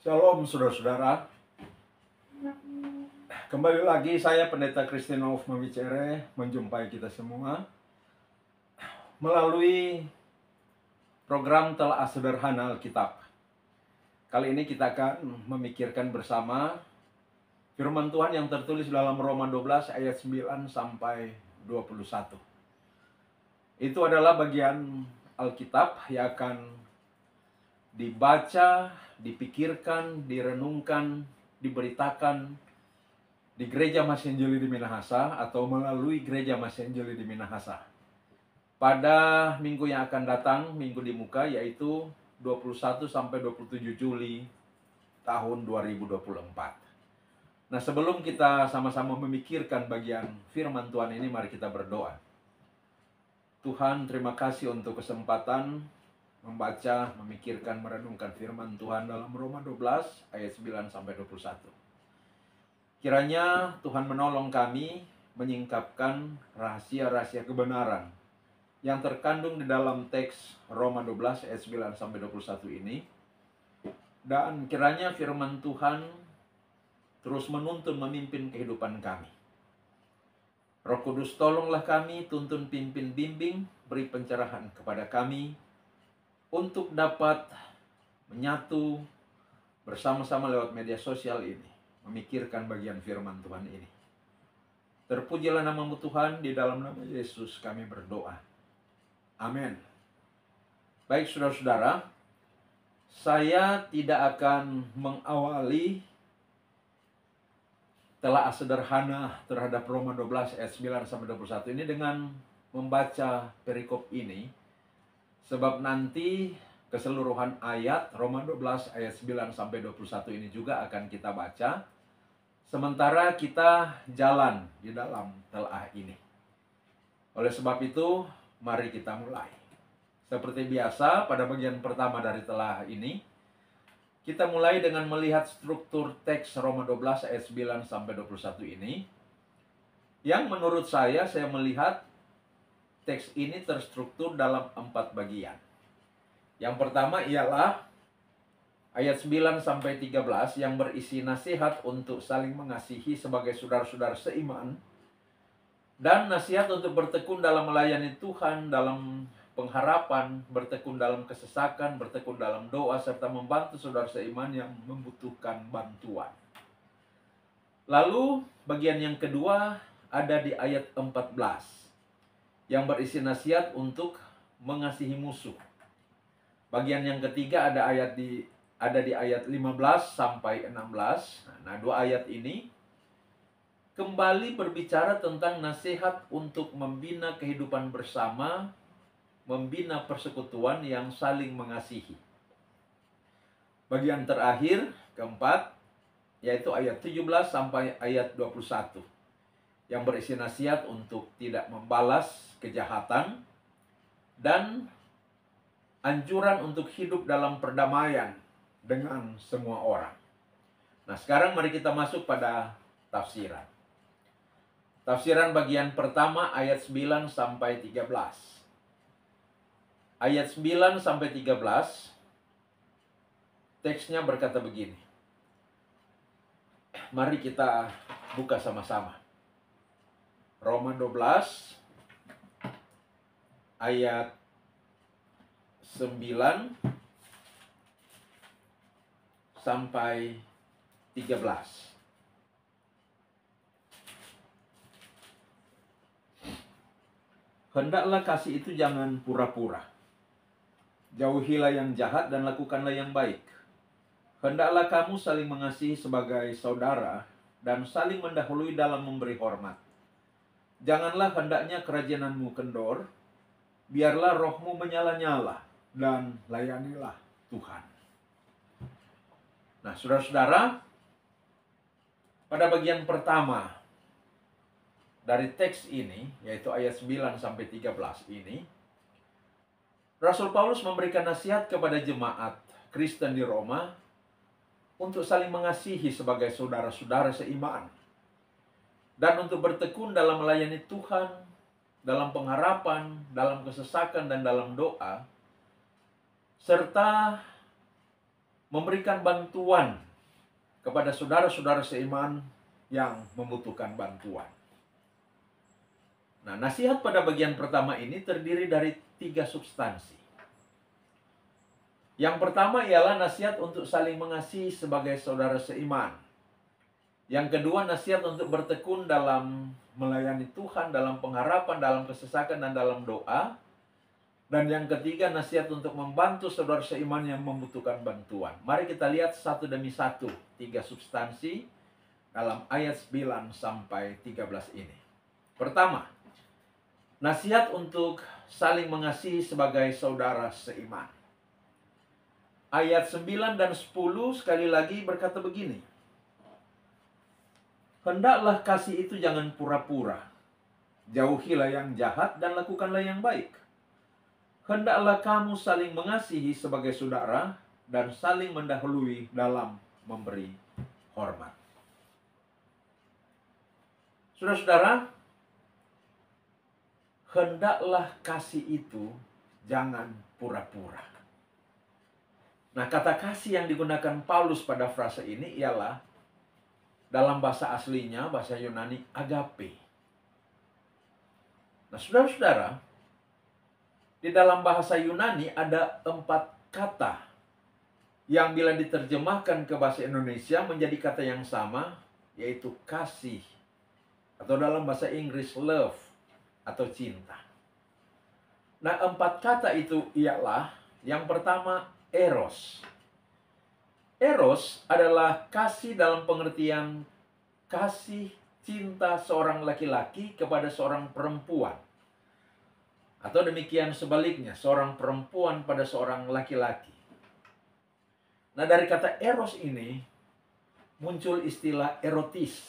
Shalom saudara-saudara. Kembali lagi saya Pendeta Kristinov Mawicere menjumpai kita semua melalui program Telaah Sederhana Alkitab. Kali ini kita akan memikirkan bersama firman Tuhan yang tertulis dalam Roma 12 ayat 9 sampai 21. Itu adalah bagian Alkitab yang akan dibaca, dipikirkan, direnungkan, diberitakan di Gereja Masenjeli di Minahasa atau melalui Gereja Masenjeli di Minahasa pada minggu yang akan datang, minggu di muka, yaitu 21 sampai 27 Juli tahun 2024. Nah, sebelum kita sama-sama memikirkan bagian firman Tuhan ini, mari kita berdoa. Tuhan, terima kasih untuk kesempatan membaca, memikirkan, merenungkan firman Tuhan dalam Roma 12 ayat 9 sampai 21. Kiranya Tuhan menolong kami menyingkapkan rahasia-rahasia kebenaran yang terkandung di dalam teks Roma 12 ayat 9 sampai 21 ini. Dan kiranya firman Tuhan terus menuntun memimpin kehidupan kami. Roh Kudus, tolonglah kami, tuntun, pimpin, bimbing, beri pencerahan kepada kami untuk dapat menyatu bersama-sama lewat media sosial ini, memikirkan bagian firman Tuhan ini. Terpujilah nama-Mu Tuhan, di dalam nama Yesus kami berdoa. Amin. Baik saudara-saudara, saya tidak akan mengawali telaah sederhana terhadap Roma 12 ayat 9 sampai 21 ini dengan membaca perikop ini. Sebab nanti keseluruhan ayat Roma 12 ayat 9 sampai 21 ini juga akan kita baca sementara kita jalan di dalam telaah ini. Oleh sebab itu, mari kita mulai. Seperti biasa, pada bagian pertama dari telaah ini, kita mulai dengan melihat struktur teks Roma 12 ayat 9 sampai 21 ini. Yang menurut saya melihat teks ini terstruktur dalam 4 bagian. Yang pertama ialah ayat 9 sampai 13 yang berisi nasihat untuk saling mengasihi sebagai saudara-saudara seiman dan nasihat untuk bertekun dalam melayani Tuhan, dalam pengharapan, bertekun dalam kesesakan, bertekun dalam doa, serta membantu saudara seiman yang membutuhkan bantuan. Lalu bagian yang kedua ada di ayat 14 yang berisi nasihat untuk mengasihi musuh. Bagian yang ketiga ada di ayat 15 sampai 16. Nah, dua ayat ini kembali berbicara tentang nasihat untuk membina kehidupan bersama, membina persekutuan yang saling mengasihi. Bagian terakhir, keempat, yaitu ayat 17 sampai ayat 21. Yang berisi nasihat untuk tidak membalas kejahatan dan anjuran untuk hidup dalam perdamaian dengan semua orang. Nah, sekarang mari kita masuk pada tafsiran. Tafsiran bagian pertama ayat 9 sampai 13. Ayat 9 sampai 13 teksnya berkata begini. Mari kita buka sama-sama. Roma 12 ayat 9 sampai 13. Hendaklah kasih itu jangan pura-pura. Jauhilah yang jahat dan lakukanlah yang baik. Hendaklah kamu saling mengasihi sebagai saudara dan saling mendahului dalam memberi hormat. Janganlah hendaknya kerajinanmu kendor, biarlah rohmu menyala-nyala dan layanilah Tuhan. Nah, saudara-saudara, pada bagian pertama dari teks ini, yaitu ayat 9 sampai 13 ini, Rasul Paulus memberikan nasihat kepada jemaat Kristen di Roma untuk saling mengasihi sebagai saudara-saudara seiman dan untuk bertekun dalam melayani Tuhan, dalam pengharapan, dalam kesesakan, dan dalam doa, serta memberikan bantuan kepada saudara-saudara seiman yang membutuhkan bantuan. Nah, nasihat pada bagian pertama ini terdiri dari 3 substansi. Yang pertama ialah nasihat untuk saling mengasihi sebagai saudara seiman. Yang kedua, nasihat untuk bertekun dalam melayani Tuhan, dalam pengharapan, dalam kesesakan, dan dalam doa. Dan yang ketiga, nasihat untuk membantu saudara seiman yang membutuhkan bantuan. Mari kita lihat satu demi satu 3 substansi dalam ayat 9 sampai 13 ini. Pertama, nasihat untuk saling mengasihi sebagai saudara seiman. Ayat 9 dan 10 sekali lagi berkata begini. Hendaklah kasih itu jangan pura-pura. Jauhilah yang jahat dan lakukanlah yang baik. Hendaklah kamu saling mengasihi sebagai saudara dan saling mendahului dalam memberi hormat. Saudara-saudara, hendaklah kasih itu jangan pura-pura. Nah, kata kasih yang digunakan Paulus pada frase ini ialah dalam bahasa aslinya, bahasa Yunani, agape. Nah, saudara-saudara, di dalam bahasa Yunani ada 4 kata yang bila diterjemahkan ke bahasa Indonesia menjadi kata yang sama, yaitu kasih. Atau dalam bahasa Inggris, love, atau cinta. Nah, 4 kata itu ialah, yang pertama, eros. Eros adalah kasih dalam pengertian kasih cinta seorang laki-laki kepada seorang perempuan. Atau demikian sebaliknya, seorang perempuan pada seorang laki-laki. Nah, dari kata eros ini muncul istilah erotis,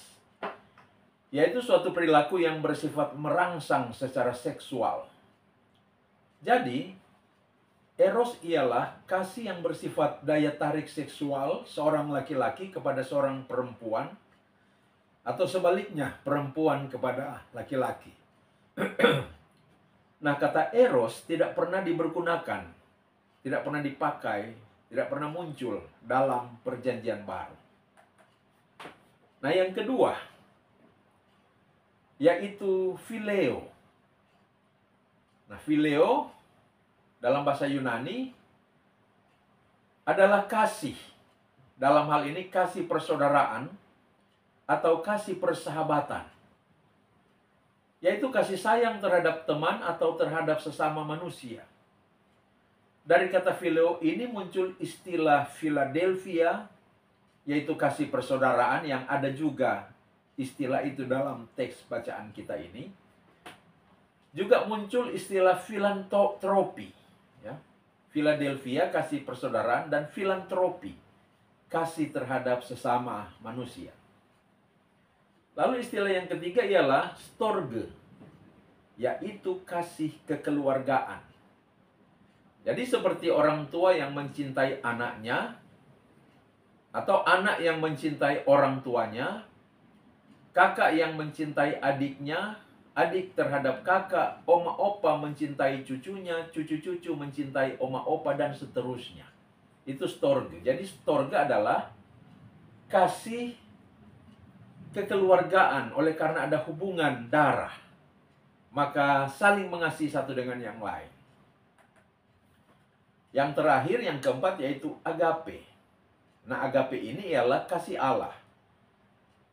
yaitu suatu perilaku yang bersifat merangsang secara seksual. Jadi, eros ialah kasih yang bersifat daya tarik seksual seorang laki-laki kepada seorang perempuan, atau sebaliknya, perempuan kepada laki-laki. Nah, kata eros tidak pernah dipergunakan, tidak pernah dipakai, tidak pernah muncul dalam Perjanjian Baru. Nah, yang kedua, yaitu phileo. Nah, phileo dalam bahasa Yunani adalah kasih. Dalam hal ini kasih persaudaraan atau kasih persahabatan. Yaitu kasih sayang terhadap teman atau terhadap sesama manusia. Dari kata phileo ini muncul istilah Philadelphia, yaitu kasih persaudaraan, yang ada juga istilah itu dalam teks bacaan kita ini. Juga muncul istilah filantropi. Ya. Philadelphia, kasih persaudaraan, dan filantropi, kasih terhadap sesama manusia. Lalu istilah yang ketiga ialah storge, yaitu kasih kekeluargaan. Jadi seperti orang tua yang mencintai anaknya, atau anak yang mencintai orang tuanya, kakak yang mencintai adiknya, adik terhadap kakak, oma opa mencintai cucunya, cucu-cucu mencintai oma opa, dan seterusnya. Itu storge. Jadi storge adalah kasih kekeluargaan oleh karena ada hubungan darah. Maka saling mengasihi satu dengan yang lain. Yang terakhir, yang keempat, yaitu agape. Nah, agape ini ialah kasih Allah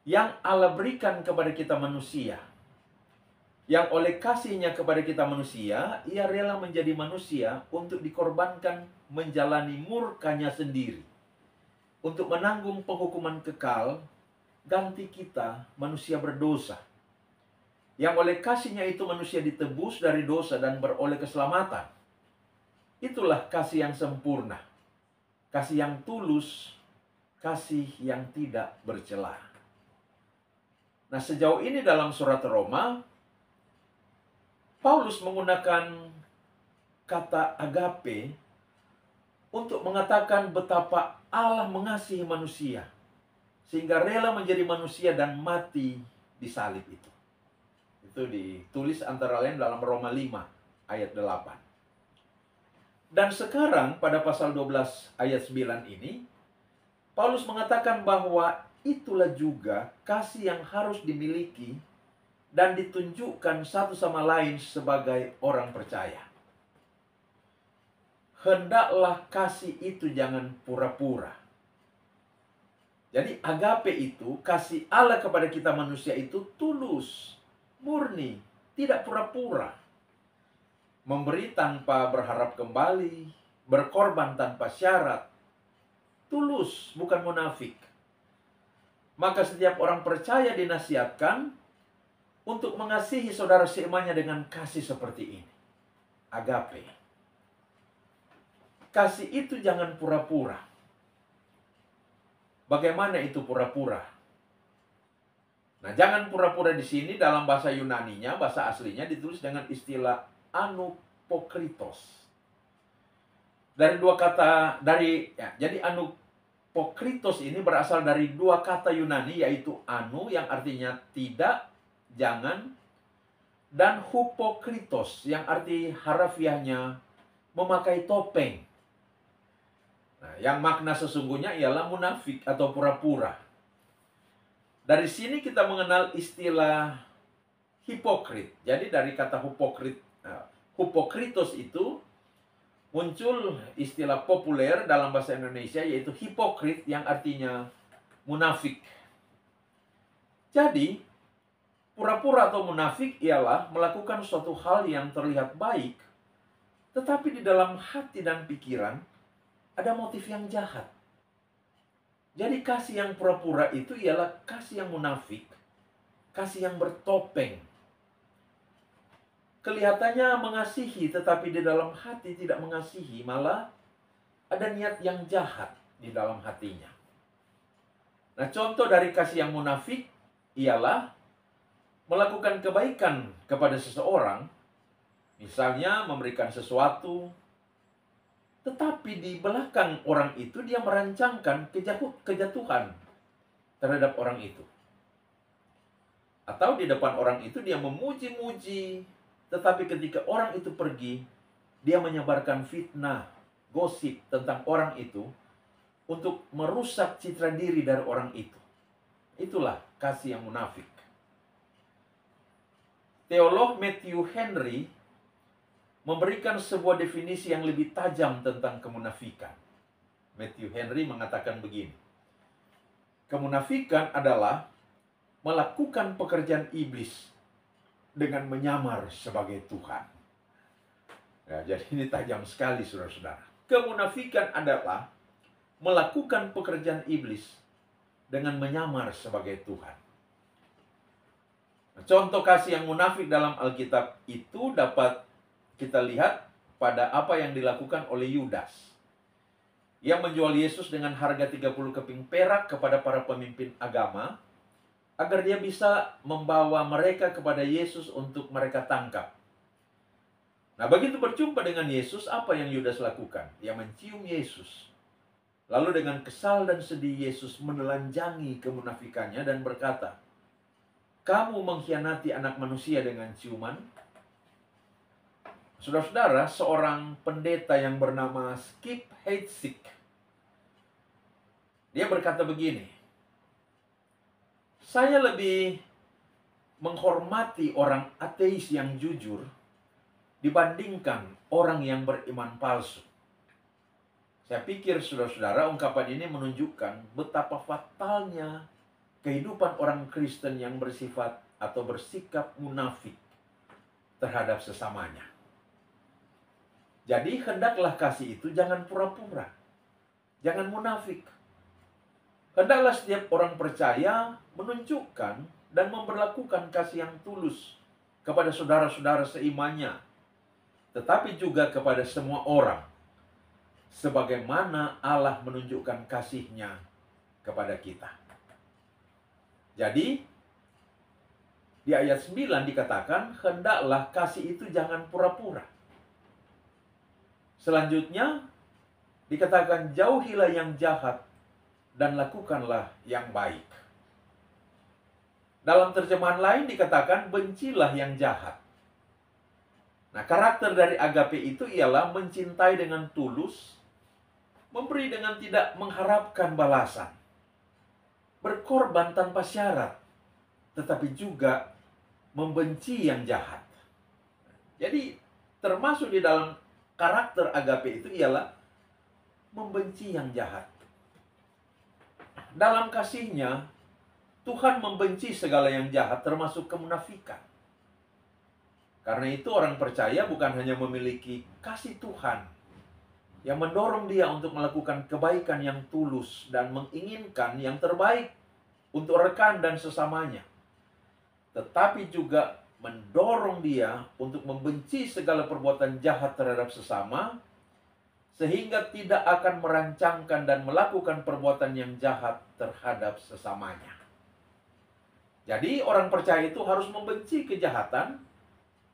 yang Allah berikan kepada kita manusia. Yang oleh kasihnya kepada kita manusia, ia rela menjadi manusia untuk dikorbankan menjalani murkanya sendiri. Untuk menanggung penghukuman kekal, ganti kita manusia berdosa. Yang oleh kasihnya itu manusia ditebus dari dosa dan beroleh keselamatan. Itulah kasih yang sempurna. Kasih yang tulus, kasih yang tidak bercela. Nah, sejauh ini dalam surat Roma, Paulus menggunakan kata agape untuk mengatakan betapa Allah mengasihi manusia sehingga rela menjadi manusia dan mati di salib itu. Itu ditulis antara lain dalam Roma 5 ayat 8. Dan sekarang pada pasal 12 ayat 9 ini, Paulus mengatakan bahwa itulah juga kasih yang harus dimiliki dan ditunjukkan satu sama lain sebagai orang percaya. Hendaklah kasih itu jangan pura-pura. Jadi agape itu, kasih Allah kepada kita manusia itu tulus, murni, tidak pura-pura. Memberi tanpa berharap kembali, berkorban tanpa syarat. Tulus, bukan munafik. Maka setiap orang percaya dinasihatkan untuk mengasihi saudara seimannya dengan kasih seperti ini. Agape. Kasih itu jangan pura-pura. Bagaimana itu pura-pura? Nah, jangan pura-pura di sini dalam bahasa Yunaninya, bahasa aslinya ditulis dengan istilah anupokritos. Jadi anupokritos ini berasal dari dua kata Yunani, yaitu anu yang artinya tidak, jangan, dan hupokritos yang arti harafiahnya memakai topeng. Nah, yang makna sesungguhnya ialah munafik atau pura-pura. Dari sini kita mengenal istilah hipokrit. Jadi dari kata hupokritos itu muncul istilah populer dalam bahasa Indonesia, yaitu hipokrit yang artinya munafik. Jadi, pura-pura atau munafik ialah melakukan suatu hal yang terlihat baik, tetapi di dalam hati dan pikiran ada motif yang jahat. Jadi kasih yang pura-pura itu ialah kasih yang munafik, kasih yang bertopeng. Kelihatannya mengasihi, tetapi di dalam hati tidak mengasihi, malah ada niat yang jahat di dalam hatinya. Nah, contoh dari kasih yang munafik ialah melakukan kebaikan kepada seseorang, misalnya memberikan sesuatu, tetapi di belakang orang itu dia merancangkan kejatuhan terhadap orang itu. Atau di depan orang itu dia memuji-muji, tetapi ketika orang itu pergi, dia menyebarkan fitnah, gosip tentang orang itu untuk merusak citra diri dari orang itu. Itulah kasih yang munafik. Teolog Matthew Henry memberikan sebuah definisi yang lebih tajam tentang kemunafikan. Matthew Henry mengatakan begini: kemunafikan adalah melakukan pekerjaan iblis dengan menyamar sebagai Tuhan. Ya, jadi ini tajam sekali, saudara-saudara. Kemunafikan adalah melakukan pekerjaan iblis dengan menyamar sebagai Tuhan. Nah, contoh kasih yang munafik dalam Alkitab itu dapat kita lihat pada apa yang dilakukan oleh Yudas. Ia menjual Yesus dengan harga 30 keping perak kepada para pemimpin agama, agar dia bisa membawa mereka kepada Yesus untuk mereka tangkap. Nah, begitu berjumpa dengan Yesus, apa yang Yudas lakukan? Ia mencium Yesus. Lalu dengan kesal dan sedih, Yesus menelanjangi kemunafikannya dan berkata, "Kamu mengkhianati anak manusia dengan ciuman?" Saudara-saudara, seorang pendeta yang bernama Skip Heitzig, dia berkata begini, "Saya lebih menghormati orang ateis yang jujur dibandingkan orang yang beriman palsu." Saya pikir, saudara-saudara, ungkapan ini menunjukkan betapa fatalnya kehidupan orang Kristen yang bersifat atau bersikap munafik terhadap sesamanya. Jadi hendaklah kasih itu jangan pura-pura, jangan munafik. Hendaklah setiap orang percaya menunjukkan dan memperlakukan kasih yang tulus kepada saudara-saudara seimannya, tetapi juga kepada semua orang, sebagaimana Allah menunjukkan kasih-Nya kepada kita. Jadi, di ayat 9 dikatakan, hendaklah kasih itu jangan pura-pura. Selanjutnya, dikatakan jauhilah yang jahat dan lakukanlah yang baik. Dalam terjemahan lain dikatakan bencilah yang jahat. Nah, karakter dari agape itu ialah mencintai dengan tulus, memberi dengan tidak mengharapkan balasan, berkorban tanpa syarat, tetapi juga membenci yang jahat. Jadi termasuk di dalam karakter agape itu ialah membenci yang jahat. Dalam kasihnya, Tuhan membenci segala yang jahat, termasuk kemunafikan. Karena itu orang percaya bukan hanya memiliki kasih Tuhan yang mendorong dia untuk melakukan kebaikan yang tulus dan menginginkan yang terbaik untuk rekan dan sesamanya, tetapi juga mendorong dia untuk membenci segala perbuatan jahat terhadap sesama, sehingga tidak akan merancangkan dan melakukan perbuatan yang jahat terhadap sesamanya. Jadi orang percaya itu harus membenci kejahatan,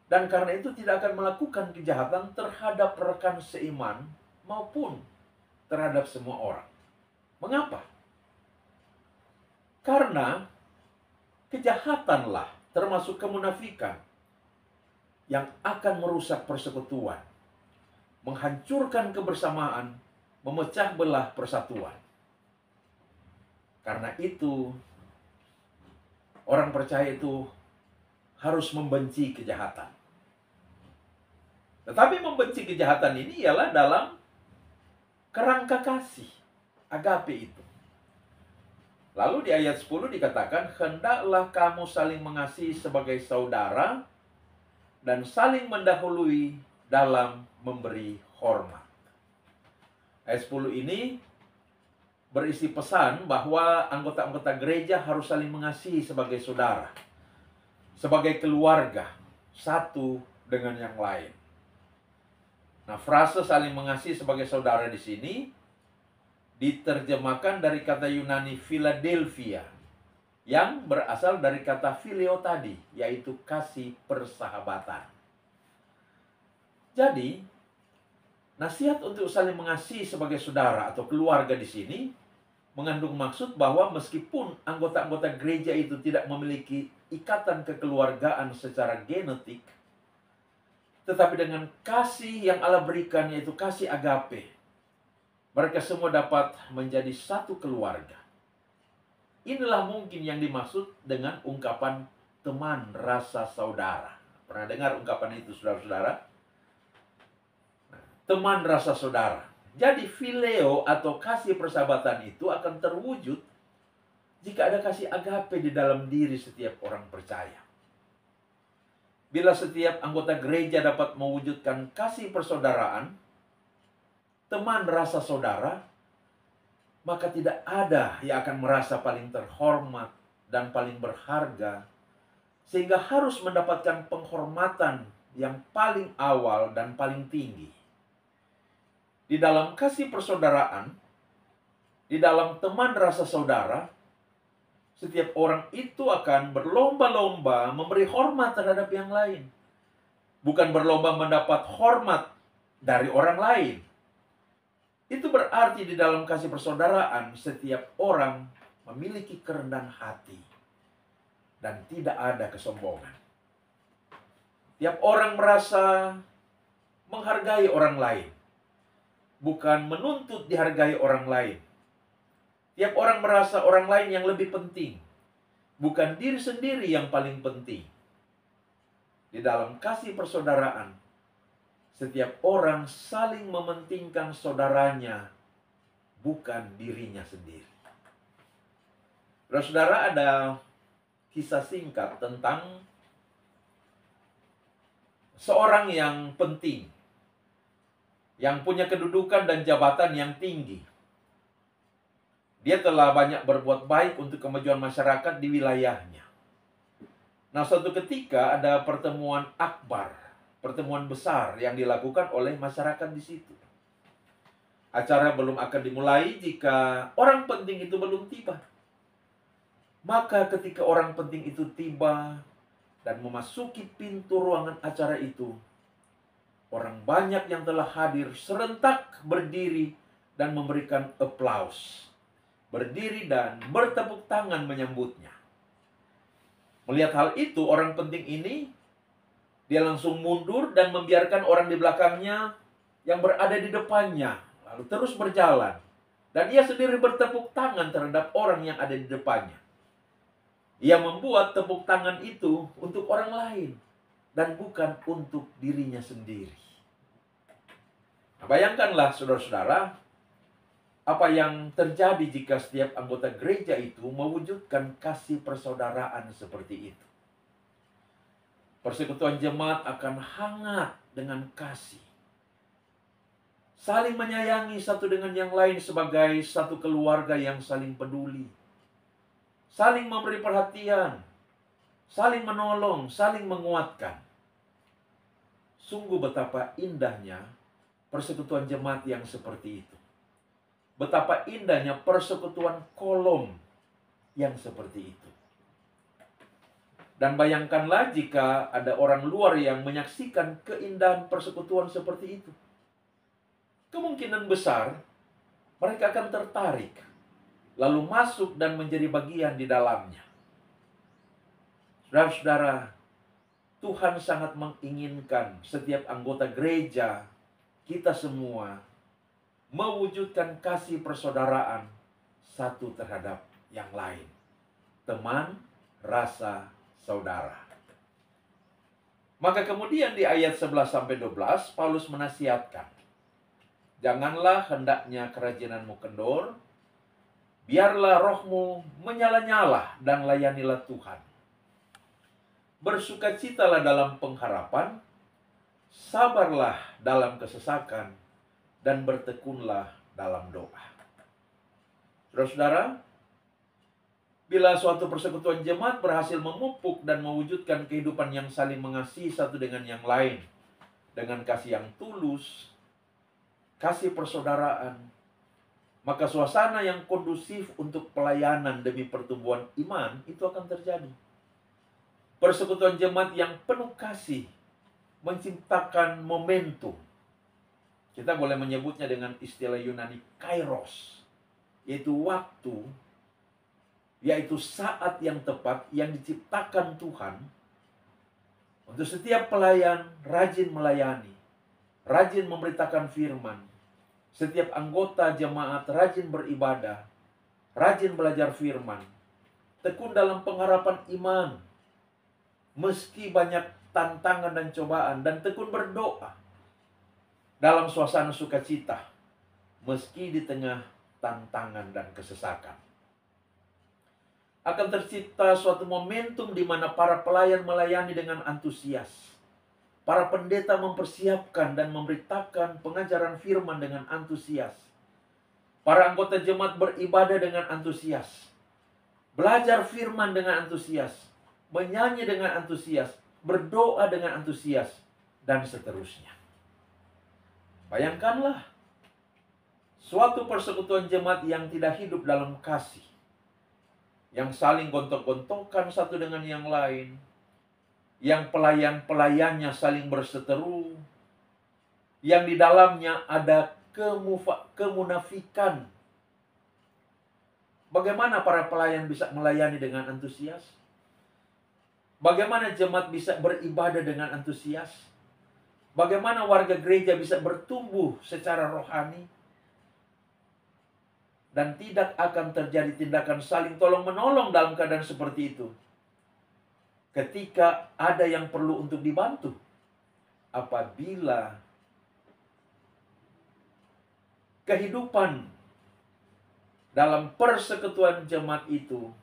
dan karena itu tidak akan melakukan kejahatan terhadap rekan seiman maupun terhadap semua orang. Mengapa? Karena kejahatanlah, termasuk kemunafikan, yang akan merusak persekutuan, menghancurkan kebersamaan, memecah belah persatuan. Karena itu, orang percaya itu harus membenci kejahatan. Tetapi membenci kejahatan ini ialah dalam kerangka kasih, agape itu. Lalu di ayat 10 dikatakan, hendaklah kamu saling mengasihi sebagai saudara dan saling mendahului dalam memberi hormat. Ayat 10 ini berisi pesan bahwa anggota-anggota gereja harus saling mengasihi sebagai saudara, sebagai keluarga, satu dengan yang lain. Nah, frase saling mengasihi sebagai saudara di sini diterjemahkan dari kata Yunani Philadelphia, yang berasal dari kata phileo tadi, yaitu kasih persahabatan. Jadi, nasihat untuk saling mengasihi sebagai saudara atau keluarga di sini mengandung maksud bahwa meskipun anggota-anggota gereja itu tidak memiliki ikatan kekeluargaan secara genetik, tetapi dengan kasih yang Allah berikan, yaitu kasih agape, mereka semua dapat menjadi satu keluarga. Inilah mungkin yang dimaksud dengan ungkapan teman rasa saudara. Pernah dengar ungkapan itu, saudara-saudara? Teman rasa saudara. Jadi phileo atau kasih persahabatan itu akan terwujud jika ada kasih agape di dalam diri setiap orang percaya. Bila setiap anggota gereja dapat mewujudkan kasih persaudaraan, teman rasa saudara, maka tidak ada yang akan merasa paling terhormat dan paling berharga, sehingga harus mendapatkan penghormatan yang paling awal dan paling tinggi. Di dalam kasih persaudaraan, di dalam teman rasa saudara, setiap orang itu akan berlomba-lomba memberi hormat terhadap yang lain. Bukan berlomba mendapat hormat dari orang lain. Itu berarti di dalam kasih persaudaraan, setiap orang memiliki kerendahan hati dan tidak ada kesombongan. Tiap orang merasa menghargai orang lain, bukan menuntut dihargai orang lain. Tiap orang merasa orang lain yang lebih penting, bukan diri sendiri yang paling penting. Di dalam kasih persaudaraan, setiap orang saling mementingkan saudaranya, bukan dirinya sendiri. Saudara, ada kisah singkat tentang seorang yang penting, yang punya kedudukan dan jabatan yang tinggi. Dia telah banyak berbuat baik untuk kemajuan masyarakat di wilayahnya. Nah, suatu ketika ada pertemuan akbar, pertemuan besar yang dilakukan oleh masyarakat di situ. Acara belum akan dimulai jika orang penting itu belum tiba. Maka ketika orang penting itu tiba dan memasuki pintu ruangan acara itu, orang banyak yang telah hadir serentak berdiri dan memberikan aplaus. Berdiri dan bertepuk tangan menyambutnya. Melihat hal itu, orang penting ini, dia langsung mundur dan membiarkan orang di belakangnya yang berada di depannya. lalu terus berjalan. Dan ia sendiri bertepuk tangan terhadap orang yang ada di depannya. Ia membuat tepuk tangan itu untuk orang lain dan bukan untuk dirinya sendiri. Nah, bayangkanlah saudara-saudara, apa yang terjadi jika setiap anggota gereja itu mewujudkan kasih persaudaraan seperti itu. Persekutuan jemaat akan hangat dengan kasih. Saling menyayangi satu dengan yang lain sebagai satu keluarga yang saling peduli. Saling memberi perhatian. Saling menolong, saling menguatkan. Sungguh betapa indahnya persekutuan jemaat yang seperti itu. Betapa indahnya persekutuan kolom yang seperti itu. Dan bayangkanlah jika ada orang luar yang menyaksikan keindahan persekutuan seperti itu. Kemungkinan besar mereka akan tertarik, lalu masuk dan menjadi bagian di dalamnya. Saudara-saudara, Tuhan sangat menginginkan setiap anggota gereja, kita semua, mewujudkan kasih persaudaraan satu terhadap yang lain. Teman, rasa, saudara. Maka kemudian di ayat 11-12, Paulus menasihatkan, janganlah hendaknya kerajinanmu kendor, biarlah rohmu menyala-nyala dan layanilah Tuhan. Bersukacitalah dalam pengharapan, sabarlah dalam kesesakan, dan bertekunlah dalam doa. Saudara-saudara, bila suatu persekutuan jemaat berhasil memupuk dan mewujudkan kehidupan yang saling mengasihi satu dengan yang lain, dengan kasih yang tulus, kasih persaudaraan, maka suasana yang kondusif untuk pelayanan demi pertumbuhan iman itu akan terjadi. Persekutuan jemaat yang penuh kasih menciptakan momentum. Kita boleh menyebutnya dengan istilah Yunani kairos, yaitu waktu, yaitu saat yang tepat yang diciptakan Tuhan untuk setiap pelayan rajin melayani, rajin memberitakan firman. Setiap anggota jemaat rajin beribadah, rajin belajar firman, tekun dalam pengharapan iman, meski banyak tantangan dan cobaan, dan tekun berdoa dalam suasana sukacita, meski di tengah tantangan dan kesesakan. Akan tercipta suatu momentum di mana para pelayan melayani dengan antusias. Para pendeta mempersiapkan dan memberitakan pengajaran firman dengan antusias. Para anggota jemaat beribadah dengan antusias. Belajar firman dengan antusias. Menyanyi dengan antusias. Berdoa dengan antusias. Dan seterusnya. Bayangkanlah. Suatu persekutuan jemaat yang tidak hidup dalam kasih. Yang saling gontok-gontokan satu dengan yang lain. Yang pelayan-pelayannya saling berseteru, yang di dalamnya ada kemunafikan. Bagaimana para pelayan bisa melayani dengan antusias? Bagaimana jemaat bisa beribadah dengan antusias? Bagaimana warga gereja bisa bertumbuh secara rohani? Dan tidak akan terjadi tindakan saling tolong-menolong dalam keadaan seperti itu. Ketika ada yang perlu untuk dibantu, apabila kehidupan dalam persekutuan jemaat itu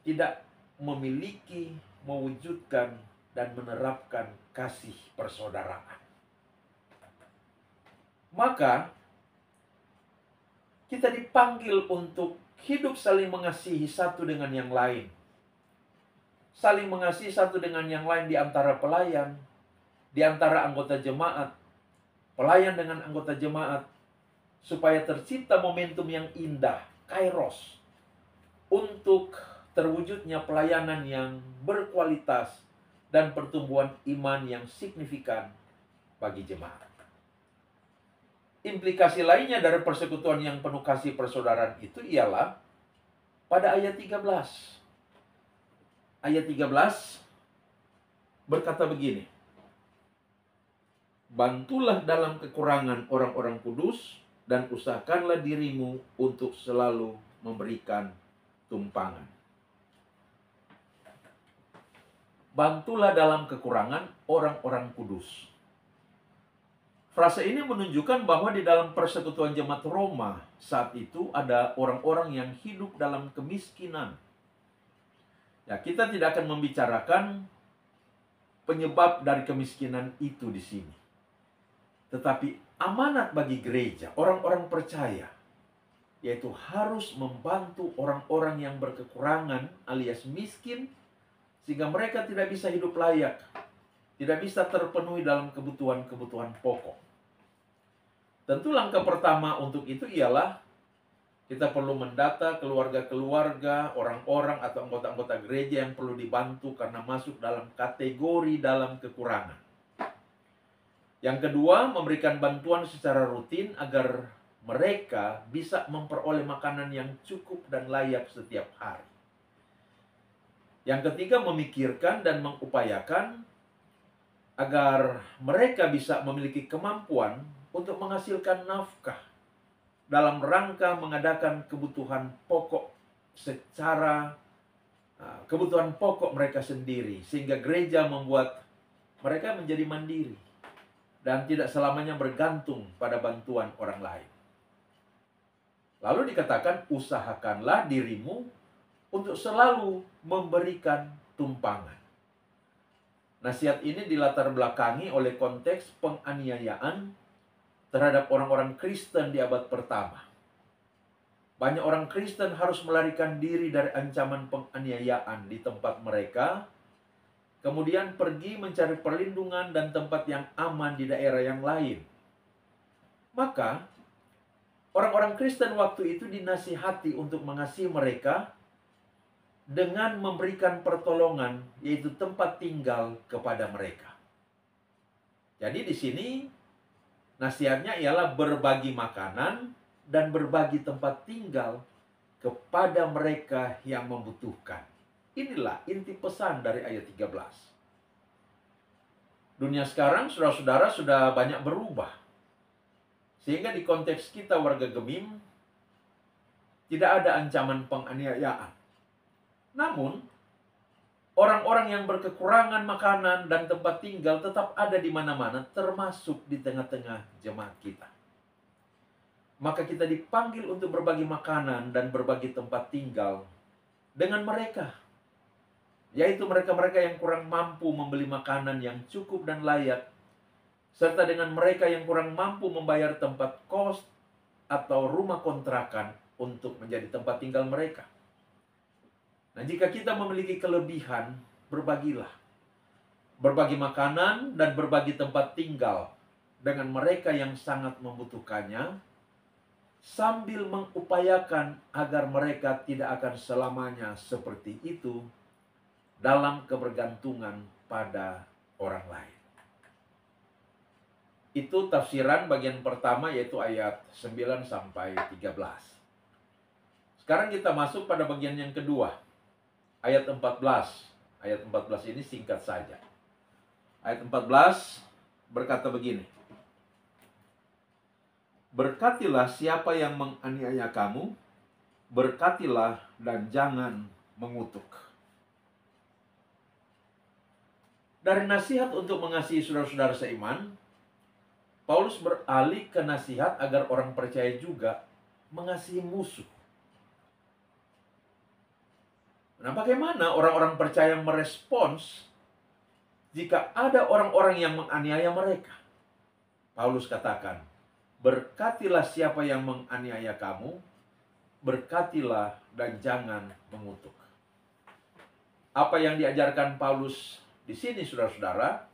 tidak memiliki, mewujudkan, dan menerapkan kasih persaudaraan, maka kita dipanggil untuk hidup saling mengasihi satu dengan yang lain. Saling mengasihi satu dengan yang lain di antara pelayan, di antara anggota jemaat, pelayan dengan anggota jemaat, supaya tercipta momentum yang indah, kairos, untuk terwujudnya pelayanan yang berkualitas dan pertumbuhan iman yang signifikan bagi jemaat. Implikasi lainnya dari persekutuan yang penuh kasih persaudaraan itu ialah pada ayat 13. Ayat 13 berkata begini. Bantulah dalam kekurangan orang-orang kudus, dan usahakanlah dirimu untuk selalu memberikan tumpangan. Bantulah dalam kekurangan orang-orang kudus. Frase ini menunjukkan bahwa di dalam persekutuan jemaat Roma saat itu ada orang-orang yang hidup dalam kemiskinan. Ya, kita tidak akan membicarakan penyebab dari kemiskinan itu di sini. Tetapi amanat bagi gereja, orang-orang percaya, yaitu harus membantu orang-orang yang berkekurangan alias miskin, sehingga mereka tidak bisa hidup layak, tidak bisa terpenuhi dalam kebutuhan-kebutuhan pokok. Tentu langkah pertama untuk itu ialah kita perlu mendata keluarga-keluarga, orang-orang atau anggota-anggota gereja yang perlu dibantu karena masuk dalam kategori dalam kekurangan. Yang kedua, memberikan bantuan secara rutin agar mereka bisa memperoleh makanan yang cukup dan layak setiap hari. Yang ketiga, memikirkan dan mengupayakan agar mereka bisa memiliki kemampuan untuk menghasilkan nafkah dalam rangka mengadakan kebutuhan pokok kebutuhan pokok mereka sendiri, sehingga gereja membuat mereka menjadi mandiri dan tidak selamanya bergantung pada bantuan orang lain. Lalu dikatakan, usahakanlah dirimu untuk selalu memberikan tumpangan. Nasihat ini dilatar belakangi oleh konteks penganiayaan terhadap orang-orang Kristen di abad pertama. Banyak orang Kristen harus melarikan diri dari ancaman penganiayaan di tempat mereka, kemudian pergi mencari perlindungan dan tempat yang aman di daerah yang lain. Maka, orang-orang Kristen waktu itu dinasihati untuk mengasihi mereka dengan memberikan pertolongan, yaitu tempat tinggal kepada mereka. Jadi di sini nasihatnya ialah berbagi makanan dan berbagi tempat tinggal kepada mereka yang membutuhkan. Inilah inti pesan dari ayat 13. Dunia sekarang, saudara-saudara, sudah banyak berubah. Sehingga di konteks kita warga Gemim, tidak ada ancaman penganiayaan. Namun, orang-orang yang berkekurangan makanan dan tempat tinggal tetap ada di mana-mana, termasuk di tengah-tengah jemaat kita. Maka kita dipanggil untuk berbagi makanan dan berbagi tempat tinggal dengan mereka, yaitu mereka-mereka yang kurang mampu membeli makanan yang cukup dan layak, serta dengan mereka yang kurang mampu membayar tempat kos atau rumah kontrakan untuk menjadi tempat tinggal mereka. Nah, jika kita memiliki kelebihan, berbagilah. Berbagi makanan dan berbagi tempat tinggal dengan mereka yang sangat membutuhkannya, sambil mengupayakan agar mereka tidak akan selamanya seperti itu dalam kebergantungan pada orang lain. Itu tafsiran bagian pertama, yaitu ayat 9 sampai 13. Sekarang kita masuk pada bagian yang kedua, ayat 14. Ayat 14 ini singkat saja. Ayat 14 berkata begini: berkatilah siapa yang menganiaya kamu, berkatilah dan jangan mengutuk. Dari nasihat untuk mengasihi saudara-saudara seiman, Paulus beralih ke nasihat agar orang percaya juga mengasihi musuh. Nah, bagaimana orang-orang percaya merespons jika ada orang-orang yang menganiaya mereka? Paulus katakan, berkatilah siapa yang menganiaya kamu, berkatilah dan jangan mengutuk. Apa yang diajarkan Paulus di sini, saudara-saudara,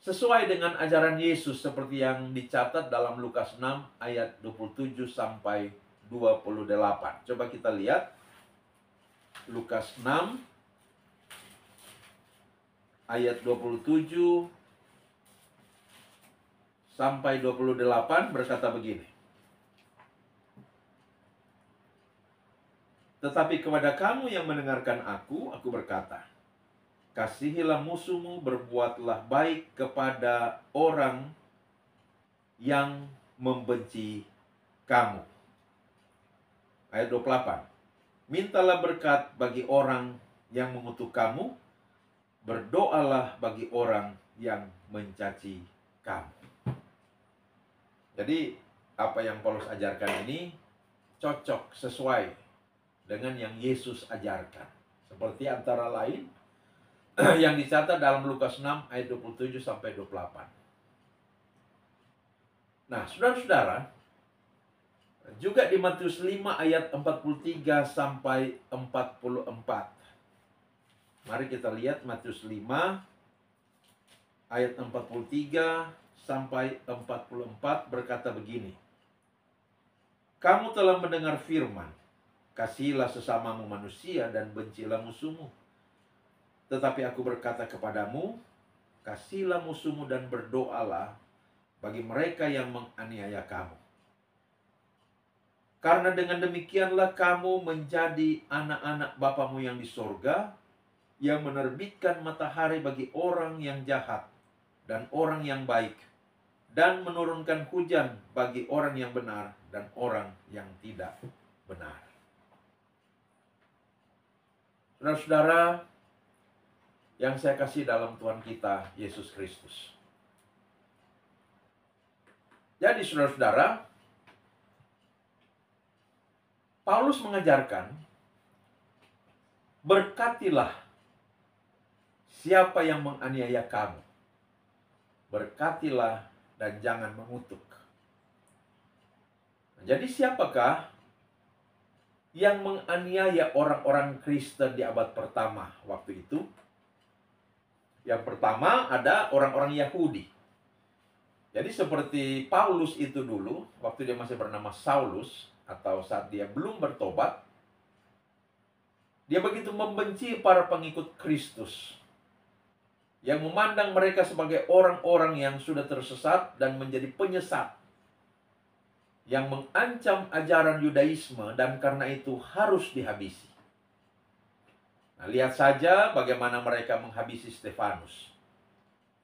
sesuai dengan ajaran Yesus seperti yang dicatat dalam Lukas 6 ayat 27 sampai 28. Coba kita lihat Lukas 6 ayat 27 sampai 28 berkata begini: tetapi kepada kamu yang mendengarkan aku berkata, kasihilah musuhmu, berbuatlah baik kepada orang yang membenci kamu. Ayat 28. Mintalah berkat bagi orang yang mengutuk kamu, berdoalah bagi orang yang mencaci kamu. Jadi apa yang Paulus ajarkan ini cocok, sesuai dengan yang Yesus ajarkan. Seperti antara lain yang dicatat dalam Lukas 6 ayat 27 sampai 28. Nah, saudara-saudara, juga di Matius 5 ayat 43 sampai 44. Mari kita lihat Matius 5 ayat 43 sampai 44 berkata begini. Kamu telah mendengar firman, kasihilah sesamamu manusia dan bencilah musuhmu. Tetapi aku berkata kepadamu, kasihilah musuhmu dan berdoalah bagi mereka yang menganiaya kamu. Karena dengan demikianlah kamu menjadi anak-anak Bapamu yang di sorga, yang menerbitkan matahari bagi orang yang jahat dan orang yang baik, dan menurunkan hujan bagi orang yang benar dan orang yang tidak benar. Saudara-saudara yang saya kasih dalam Tuhan kita Yesus Kristus. Jadi saudara-saudara, Paulus mengajarkan, berkatilah siapa yang menganiaya kamu. Berkatilah dan jangan mengutuk. Jadi siapakah yang menganiaya orang-orang Kristen di abad pertama waktu itu? Yang pertama ada orang-orang Yahudi. Jadi seperti Paulus itu dulu, waktu dia masih bernama Saulus, atau saat dia belum bertobat, dia begitu membenci para pengikut Kristus, yang memandang mereka sebagai orang-orang yang sudah tersesat dan menjadi penyesat, yang mengancam ajaran Yudaisme dan karena itu harus dihabisi. Nah, lihat saja bagaimana mereka menghabisi Stefanus.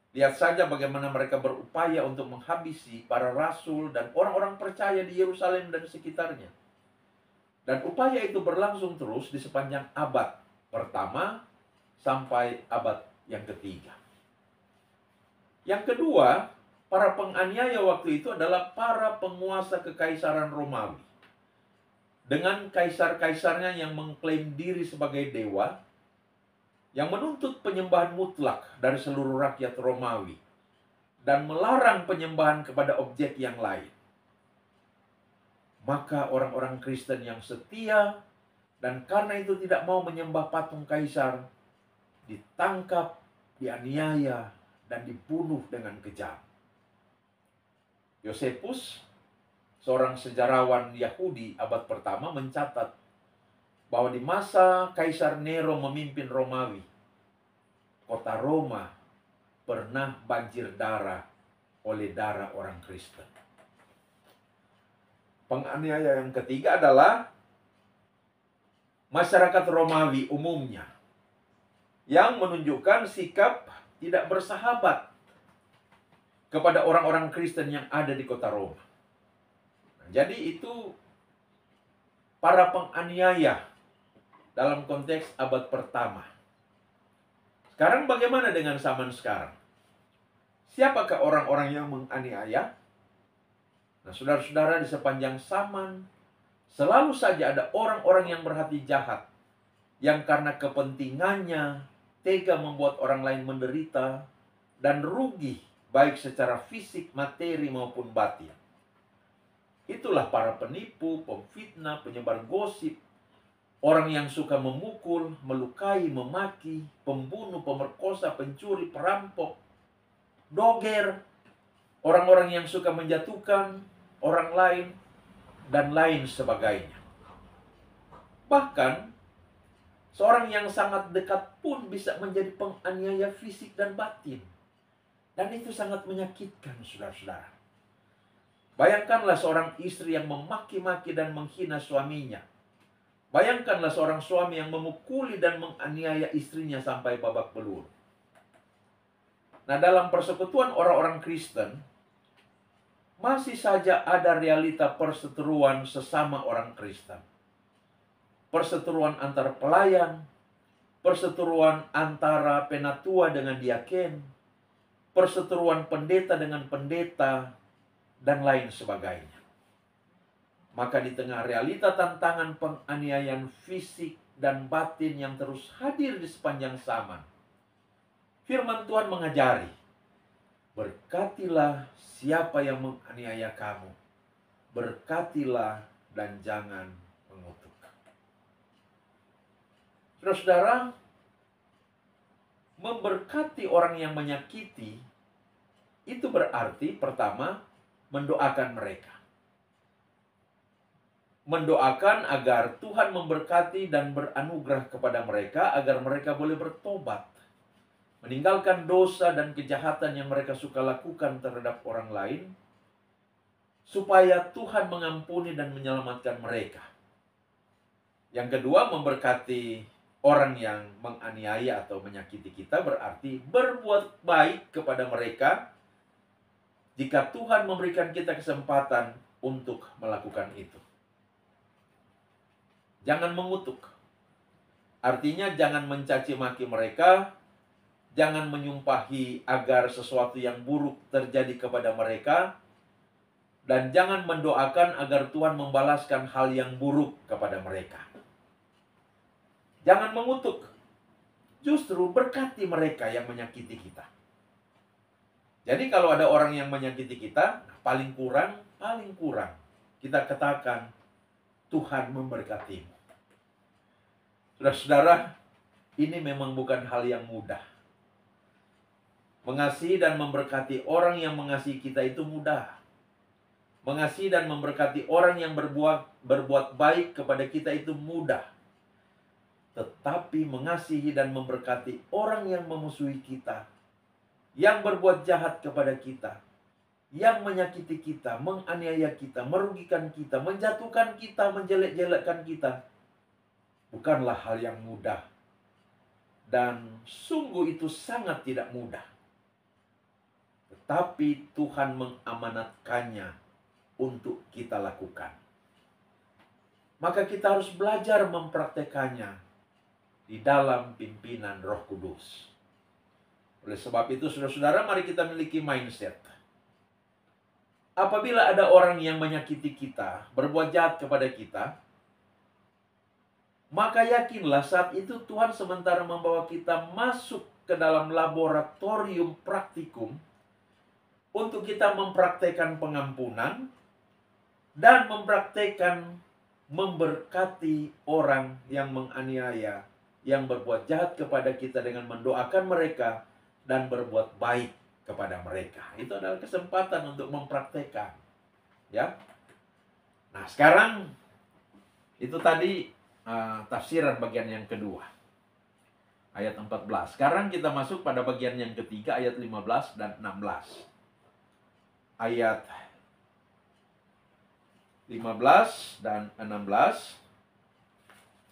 Lihat saja bagaimana mereka berupaya untuk menghabisi para rasul dan orang-orang percaya di Yerusalem dan sekitarnya. Dan upaya itu berlangsung terus di sepanjang abad pertama sampai abad yang ketiga. Yang kedua, para penganiaya waktu itu adalah para penguasa kekaisaran Romawi. Dengan kaisar-kaisarnya yang mengklaim diri sebagai dewa, yang menuntut penyembahan mutlak dari seluruh rakyat Romawi dan melarang penyembahan kepada objek yang lain. Maka orang-orang Kristen yang setia dan karena itu tidak mau menyembah patung kaisar ditangkap, dianiaya, dan dibunuh dengan kejam. Yosefus, seorang sejarawan Yahudi abad pertama, mencatat bahwa di masa Kaisar Nero memimpin Romawi, kota Roma pernah banjir darah oleh darah orang Kristen. Penganiaya yang ketiga adalah masyarakat Romawi umumnya, yang menunjukkan sikap tidak bersahabat kepada orang-orang Kristen yang ada di kota Roma. Nah, jadi itu para penganiaya dalam konteks abad pertama. Sekarang bagaimana dengan zaman sekarang? Siapakah orang-orang yang menganiaya? Nah, saudara-saudara, di sepanjang zaman selalu saja ada orang-orang yang berhati jahat, yang karena kepentingannya tega membuat orang lain menderita dan rugi, baik secara fisik, materi maupun batin. Itulah para penipu, pemfitnah, penyebar gosip, orang yang suka memukul, melukai, memaki, pembunuh, pemerkosa, pencuri, perampok, doger, orang-orang yang suka menjatuhkan orang lain, dan lain sebagainya. Bahkan seorang yang sangat dekat pun bisa menjadi penganiaya fisik dan batin. Dan itu sangat menyakitkan, saudara-saudara. Bayangkanlah seorang istri yang memaki-maki dan menghina suaminya, Bayangkanlah seorang suami yang memukuli dan menganiaya istrinya sampai babak belur. Nah, dalam persekutuan orang-orang Kristen, masih saja ada realita perseteruan sesama orang Kristen. Perseteruan antar pelayan, perseteruan antara penatua dengan diaken, perseteruan pendeta dengan pendeta, dan lain sebagainya. Maka di tengah realita tantangan penganiayaan fisik dan batin yang terus hadir di sepanjang zaman, firman Tuhan mengajari, berkatilah siapa yang menganiaya kamu, berkatilah dan jangan mengutuk. Saudara-saudara, memberkati orang yang menyakiti itu berarti pertama mendoakan mereka. Mendoakan agar Tuhan memberkati dan beranugerah kepada mereka agar mereka boleh bertobat, meninggalkan dosa dan kejahatan yang mereka suka lakukan terhadap orang lain, supaya Tuhan mengampuni dan menyelamatkan mereka. Yang kedua, memberkati orang yang menganiaya atau menyakiti kita berarti berbuat baik kepada mereka jika Tuhan memberikan kita kesempatan untuk melakukan itu. Jangan mengutuk. Artinya jangan mencaci maki mereka, jangan menyumpahi agar sesuatu yang buruk terjadi kepada mereka, dan jangan mendoakan agar Tuhan membalaskan hal yang buruk kepada mereka. Jangan mengutuk. Justru berkati mereka yang menyakiti kita. Jadi kalau ada orang yang menyakiti kita, paling kurang kita katakan, Tuhan memberkatimu. Saudara-saudara, ini memang bukan hal yang mudah. Mengasihi dan memberkati orang yang mengasihi kita itu mudah. Mengasihi dan memberkati orang yang berbuat baik kepada kita itu mudah. Tetapi mengasihi dan memberkati orang yang memusuhi kita, yang berbuat jahat kepada kita, yang menyakiti kita, menganiaya kita, merugikan kita, menjatuhkan kita, menjelek-jelekkan kita, bukanlah hal yang mudah. Dan sungguh itu sangat tidak mudah. Tetapi Tuhan mengamanatkannya untuk kita lakukan. Maka kita harus belajar mempraktekannya di dalam pimpinan Roh Kudus. Oleh sebab itu, saudara-saudara, mari kita miliki mindset. Apabila ada orang yang menyakiti kita, berbuat jahat kepada kita, maka yakinlah saat itu Tuhan sementara membawa kita masuk ke dalam laboratorium praktikum untuk kita mempraktekkan pengampunan dan mempraktekkan memberkati orang yang menganiaya, yang berbuat jahat kepada kita dengan mendoakan mereka dan berbuat baik kepada mereka. Itu adalah kesempatan untuk mempraktekkan. Ya. Nah, sekarang itu tadi tafsiran bagian yang kedua. Ayat 14. Sekarang kita masuk pada bagian yang ketiga, ayat 15 dan 16. Ayat 15 dan 16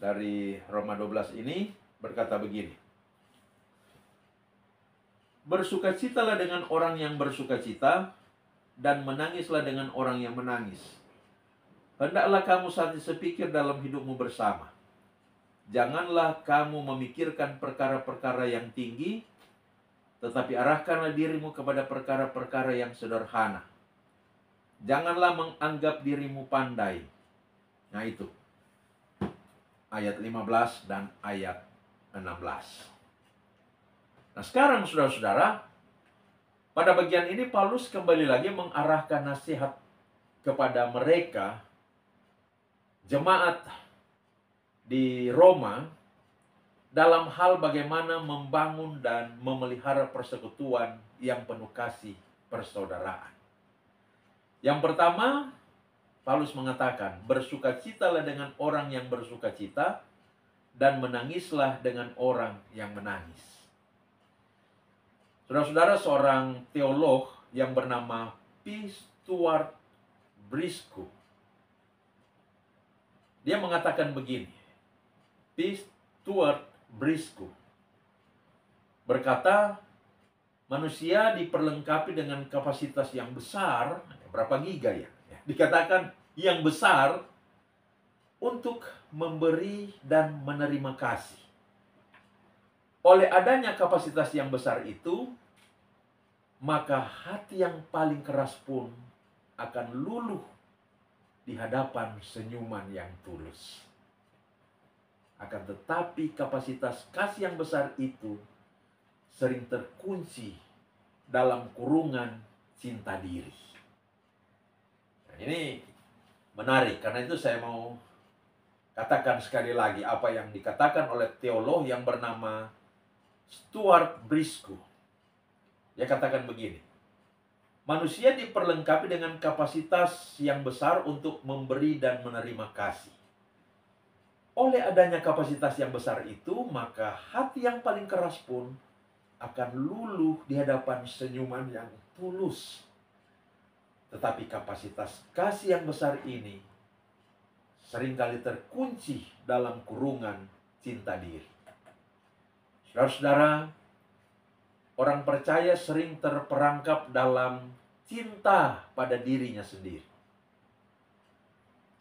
dari Roma 12 ini berkata begini. Bersukacitalah dengan orang yang bersukacita, dan menangislah dengan orang yang menangis. Hendaklah kamu satu sepikir dalam hidupmu bersama. Janganlah kamu memikirkan perkara-perkara yang tinggi, tetapi arahkanlah dirimu kepada perkara-perkara yang sederhana. Janganlah menganggap dirimu pandai. Nah itu. Ayat 15 dan ayat 16. Nah sekarang saudara-saudara, pada bagian ini Paulus kembali lagi mengarahkan nasihat kepada mereka, jemaat di Roma, dalam hal bagaimana membangun dan memelihara persekutuan yang penuh kasih persaudaraan. Yang pertama, Paulus mengatakan, bersukacitalah dengan orang yang bersukacita, dan menangislah dengan orang yang menangis. Saudara-saudara, seorang teolog yang bernama P. Stuart Briscoe, dia mengatakan begini, P. Stuart Briscoe berkata, manusia diperlengkapi dengan kapasitas yang besar, berapa giga ya? Dikatakan yang besar untuk memberi dan menerima kasih. Oleh adanya kapasitas yang besar itu, maka hati yang paling keras pun akan luluh di hadapan senyuman yang tulus. Akan tetapi kapasitas kasih yang besar itu sering terkunci dalam kurungan cinta diri. Nah, ini menarik, karena itu saya mau katakan sekali lagi apa yang dikatakan oleh teolog yang bernama Stuart Briscoe. Dia katakan begini, manusia diperlengkapi dengan kapasitas yang besar untuk memberi dan menerima kasih. Oleh adanya kapasitas yang besar itu, maka hati yang paling keras pun akan luluh di hadapan senyuman yang tulus. Tetapi kapasitas kasih yang besar ini seringkali terkunci dalam kurungan cinta diri. Saudara-saudara, orang percaya sering terperangkap dalam cinta pada dirinya sendiri.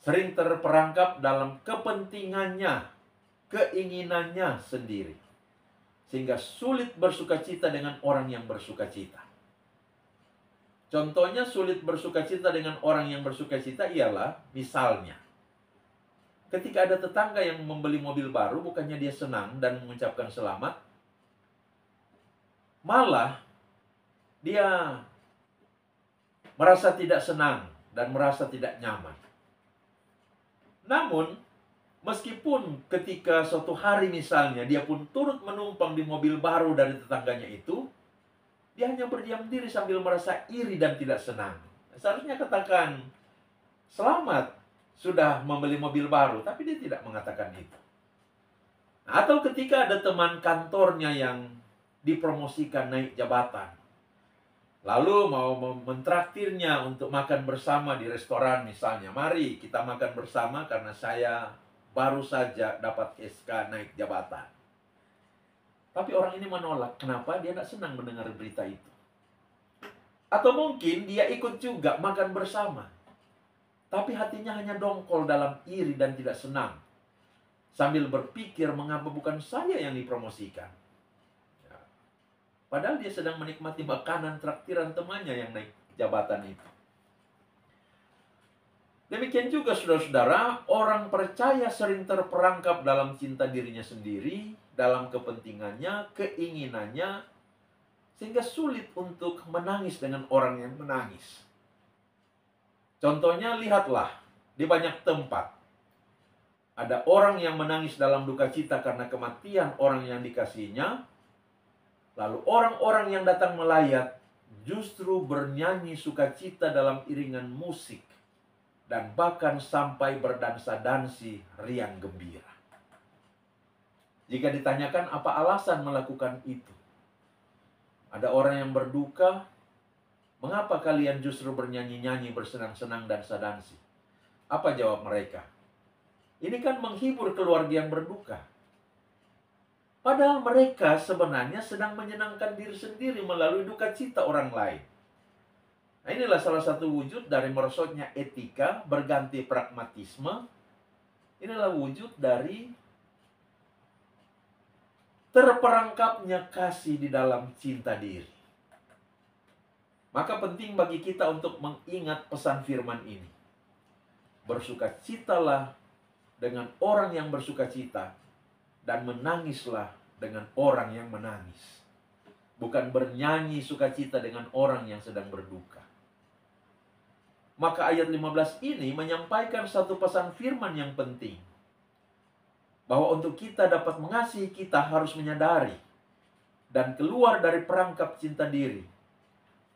Sering terperangkap dalam kepentingannya, keinginannya sendiri. Sehingga sulit bersukacita dengan orang yang bersukacita. Contohnya sulit bersukacita dengan orang yang bersukacita ialah, misalnya, ketika ada tetangga yang membeli mobil baru, bukannya dia senang dan mengucapkan selamat, malah dia merasa tidak senang dan merasa tidak nyaman. Namun, meskipun ketika suatu hari misalnya dia pun turut menumpang di mobil baru dari tetangganya itu, dia hanya berdiam diri sambil merasa iri dan tidak senang. Seharusnya katakan, selamat sudah membeli mobil baru, tapi dia tidak mengatakan itu. Atau ketika ada teman kantornya yang dipromosikan naik jabatan, lalu mau mentraktirnya untuk makan bersama di restoran misalnya. Mari kita makan bersama karena saya baru saja dapat SK naik jabatan. Tapi orang ini menolak. Kenapa? Dia tidak senang mendengar berita itu. Atau mungkin dia ikut juga makan bersama, tapi hatinya hanya dongkol dalam iri dan tidak senang, sambil berpikir mengapa bukan saya yang dipromosikan. Padahal dia sedang menikmati makanan traktiran temannya yang naik jabatan itu. Demikian juga saudara-saudara, orang percaya sering terperangkap dalam cinta dirinya sendiri, dalam kepentingannya, keinginannya, sehingga sulit untuk menangis dengan orang yang menangis. Contohnya, lihatlah, di banyak tempat ada orang yang menangis dalam duka cita karena kematian orang yang dikasihinya. Lalu orang-orang yang datang melayat justru bernyanyi sukacita dalam iringan musik dan bahkan sampai berdansa-dansi riang gembira. Jika ditanyakan apa alasan melakukan itu, ada orang yang berduka, mengapa kalian justru bernyanyi-nyanyi, bersenang-senang, dansa-dansi? Apa jawab mereka? Ini kan menghibur keluarga yang berduka. Padahal mereka sebenarnya sedang menyenangkan diri sendiri melalui duka cita orang lain. Nah, inilah salah satu wujud dari merosotnya etika berganti pragmatisme. Inilah wujud dari terperangkapnya kasih di dalam cinta diri. Maka penting bagi kita untuk mengingat pesan firman ini. Bersukacitalah dengan orang yang bersukacita, dan menangislah dengan orang yang menangis. Bukan bernyanyi sukacita dengan orang yang sedang berduka. Maka ayat 15 ini menyampaikan satu pesan firman yang penting. Bahwa untuk kita dapat mengasihi, kita harus menyadari dan keluar dari perangkap cinta diri.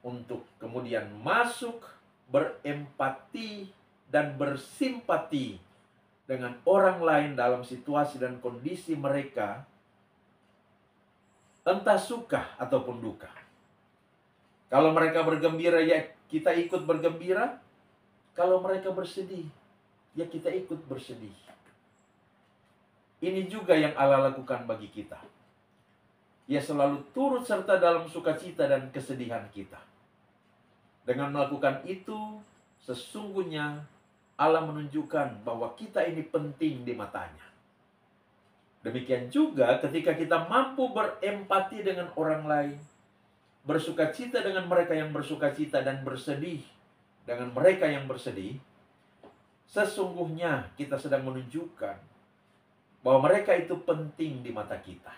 Untuk kemudian masuk, berempati, dan bersimpati dengan orang lain dalam situasi dan kondisi mereka, entah suka ataupun duka. Kalau mereka bergembira, ya kita ikut bergembira. Kalau mereka bersedih, ya kita ikut bersedih. Ini juga yang Allah lakukan bagi kita. Ia selalu turut serta dalam sukacita dan kesedihan kita. Dengan melakukan itu, sesungguhnya Allah menunjukkan bahwa kita ini penting di matanya. Demikian juga ketika kita mampu berempati dengan orang lain, bersukacita dengan mereka yang bersukacita dan bersedih dengan mereka yang bersedih, sesungguhnya kita sedang menunjukkan bahwa mereka itu penting di mata kita.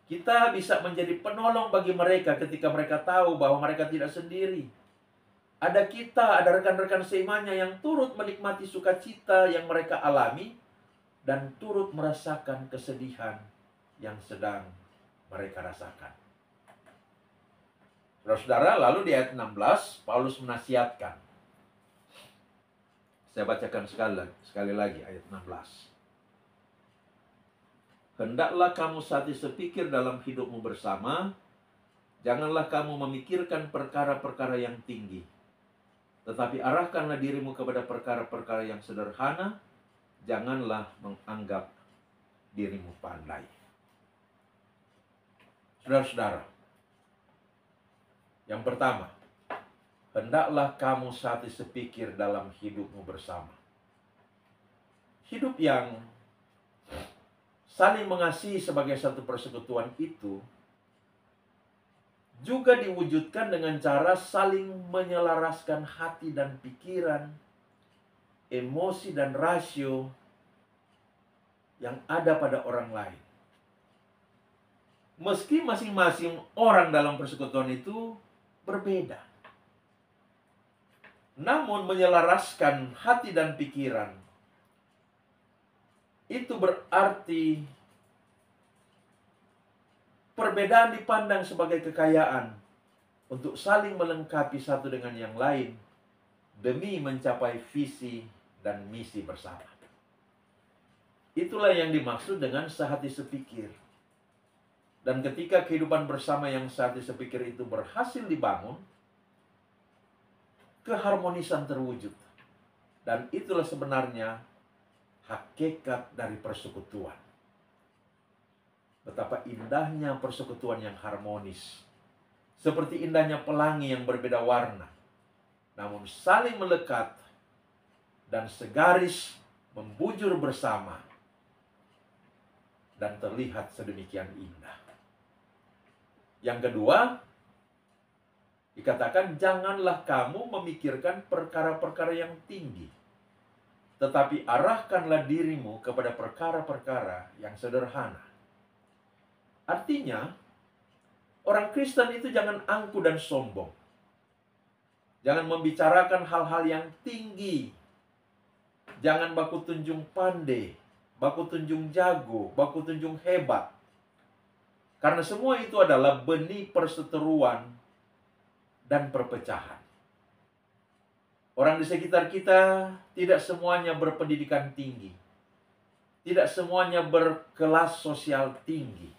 Kita bisa menjadi penolong bagi mereka ketika mereka tahu bahwa mereka tidak sendiri. Ada kita, ada rekan-rekan seimannya yang turut menikmati sukacita yang mereka alami dan turut merasakan kesedihan yang sedang mereka rasakan. Saudara-saudara, lalu di ayat 16, Paulus menasihatkan. Saya bacakan sekali lagi ayat 16. Hendaklah kamu sati sepikir dalam hidupmu bersama, janganlah kamu memikirkan perkara-perkara yang tinggi, tetapi arahkanlah dirimu kepada perkara-perkara yang sederhana, janganlah menganggap dirimu pandai. Saudara-saudara, yang pertama, hendaklah kamu sati sepikir dalam hidupmu bersama. Hidup yang saling mengasihi sebagai satu persekutuan itu juga diwujudkan dengan cara saling menyelaraskan hati dan pikiran, emosi dan rasio yang ada pada orang lain. Meski masing-masing orang dalam persekutuan itu berbeda, namun menyelaraskan hati dan pikiran itu berarti perbedaan dipandang sebagai kekayaan untuk saling melengkapi satu dengan yang lain demi mencapai visi dan misi bersama. Itulah yang dimaksud dengan sehati sepikir. Dan ketika kehidupan bersama yang sehati sepikir itu berhasil dibangun, keharmonisan terwujud. Dan itulah sebenarnya hakikat dari persekutuan. Betapa indahnya persekutuan yang harmonis. Seperti indahnya pelangi yang berbeda warna, namun saling melekat dan segaris membujur bersama dan terlihat sedemikian indah. Yang kedua, dikatakan janganlah kamu memikirkan perkara-perkara yang tinggi, tetapi arahkanlah dirimu kepada perkara-perkara yang sederhana. Artinya, orang Kristen itu jangan angkuh dan sombong. Jangan membicarakan hal-hal yang tinggi. Jangan baku tunjung pandai, baku tunjung jago, baku tunjung hebat. Karena semua itu adalah benih perseteruan dan perpecahan. Orang di sekitar kita tidak semuanya berpendidikan tinggi. Tidak semuanya berkelas sosial tinggi.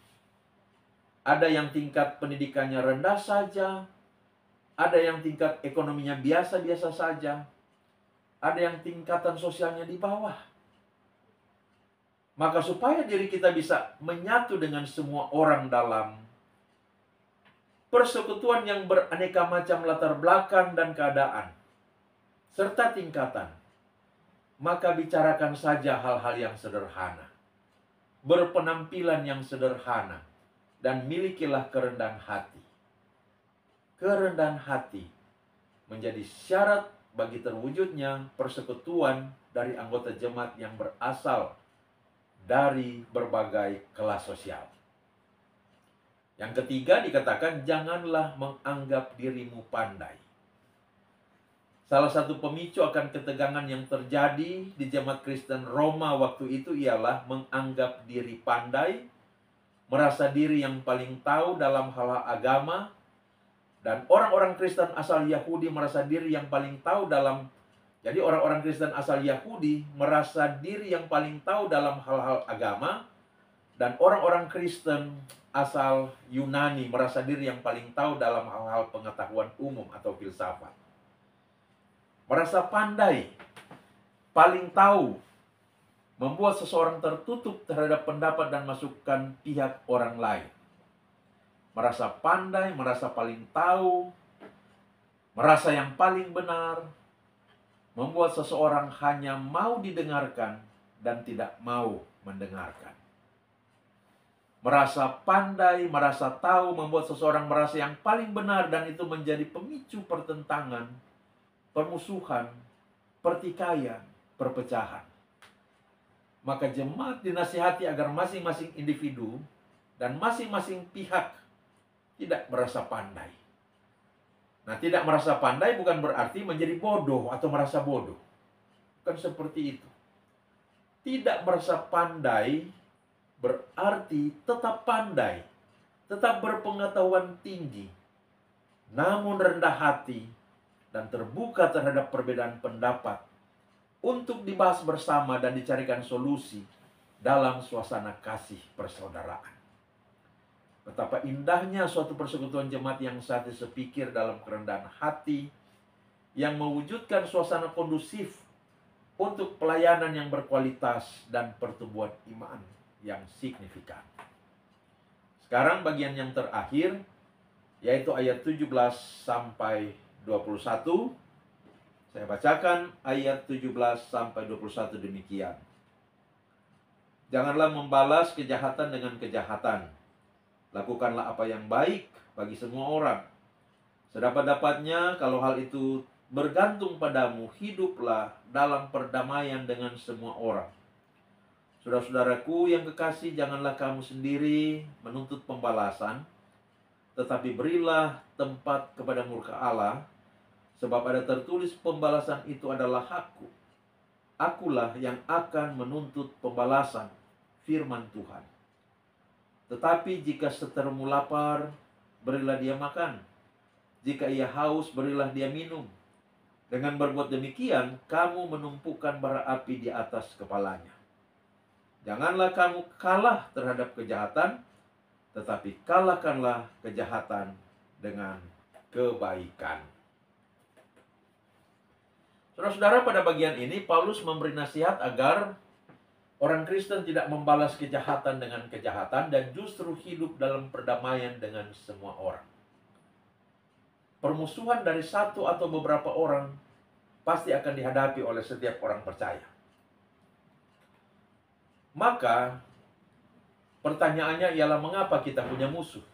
Ada yang tingkat pendidikannya rendah saja. Ada yang tingkat ekonominya biasa-biasa saja. Ada yang tingkatan sosialnya di bawah. Maka supaya diri kita bisa menyatu dengan semua orang dalam persekutuan yang beraneka macam latar belakang dan keadaan, serta tingkatan, maka bicarakan saja hal-hal yang sederhana, berpenampilan yang sederhana, dan milikilah kerendahan hati. Kerendahan hati menjadi syarat bagi terwujudnya persekutuan dari anggota jemaat yang berasal dari berbagai kelas sosial. Yang ketiga dikatakan janganlah menganggap dirimu pandai. Salah satu pemicu akan ketegangan yang terjadi di jemaat Kristen Roma waktu itu ialah menganggap diri pandai, merasa diri yang paling tahu dalam hal agama, dan orang-orang Kristen asal Yahudi merasa diri yang paling tahu dalam. Jadi orang-orang Kristen asal Yahudi merasa diri yang paling tahu dalam hal-hal agama, dan orang-orang Kristen asal Yunani merasa diri yang paling tahu dalam hal-hal pengetahuan umum atau filsafat. Merasa pandai, paling tahu, membuat seseorang tertutup terhadap pendapat dan masukan pihak orang lain. Merasa pandai, merasa paling tahu, merasa yang paling benar, membuat seseorang hanya mau didengarkan dan tidak mau mendengarkan. Merasa pandai, merasa tahu, membuat seseorang merasa yang paling benar, dan itu menjadi pemicu pertentangan, permusuhan, pertikaian, perpecahan. Maka jemaat dinasihati agar masing-masing individu dan masing-masing pihak tidak merasa pandai. Nah, tidak merasa pandai bukan berarti menjadi bodoh atau merasa bodoh. Bukan seperti itu. Tidak merasa pandai berarti tetap pandai, tetap berpengetahuan tinggi, namun rendah hati dan terbuka terhadap perbedaan pendapat untuk dibahas bersama dan dicarikan solusi dalam suasana kasih persaudaraan. Betapa indahnya suatu persekutuan jemaat yang satu sepikir dalam kerendahan hati, yang mewujudkan suasana kondusif untuk pelayanan yang berkualitas dan pertumbuhan iman yang signifikan. Sekarang bagian yang terakhir, yaitu ayat 17 sampai 21. Saya bacakan ayat 17 sampai 21 demikian. Janganlah membalas kejahatan dengan kejahatan. Lakukanlah apa yang baik bagi semua orang. Sedapat-dapatnya, kalau hal itu bergantung padamu, hiduplah dalam perdamaian dengan semua orang. Saudara-saudaraku yang kekasih, janganlah kamu sendiri menuntut pembalasan, tetapi berilah tempat kepada murka Allah, sebab ada tertulis, pembalasan itu adalah hakku. Akulah yang akan menuntut pembalasan, firman Tuhan. Tetapi jika seterumu lapar, berilah dia makan. Jika ia haus, berilah dia minum. Dengan berbuat demikian, kamu menumpukan bara api di atas kepalanya. Janganlah kamu kalah terhadap kejahatan, tetapi kalahkanlah kejahatan dengan kebaikan. Saudara-saudara, pada bagian ini Paulus memberi nasihat agar orang Kristen tidak membalas kejahatan dengan kejahatan dan justru hidup dalam perdamaian dengan semua orang. Permusuhan dari satu atau beberapa orang pasti akan dihadapi oleh setiap orang percaya. Maka pertanyaannya ialah, mengapa kita punya musuh?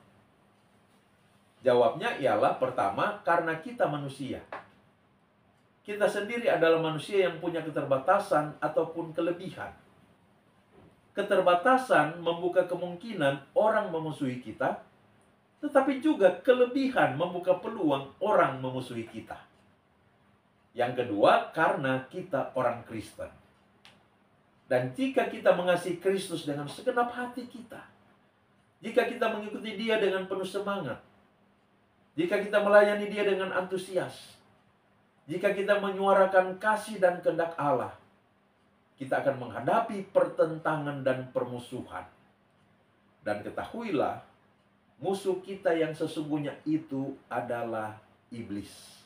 Jawabnya ialah, pertama, karena kita manusia. Kita sendiri adalah manusia yang punya keterbatasan ataupun kelebihan. Keterbatasan membuka kemungkinan orang memusuhi kita, tetapi juga kelebihan membuka peluang orang memusuhi kita. Yang kedua, karena kita orang Kristen. Dan jika kita mengasihi Kristus dengan segenap hati kita, jika kita mengikuti Dia dengan penuh semangat, jika kita melayani Dia dengan antusias, jika kita menyuarakan kasih dan kehendak Allah, kita akan menghadapi pertentangan dan permusuhan. Dan ketahuilah, musuh kita yang sesungguhnya itu adalah iblis.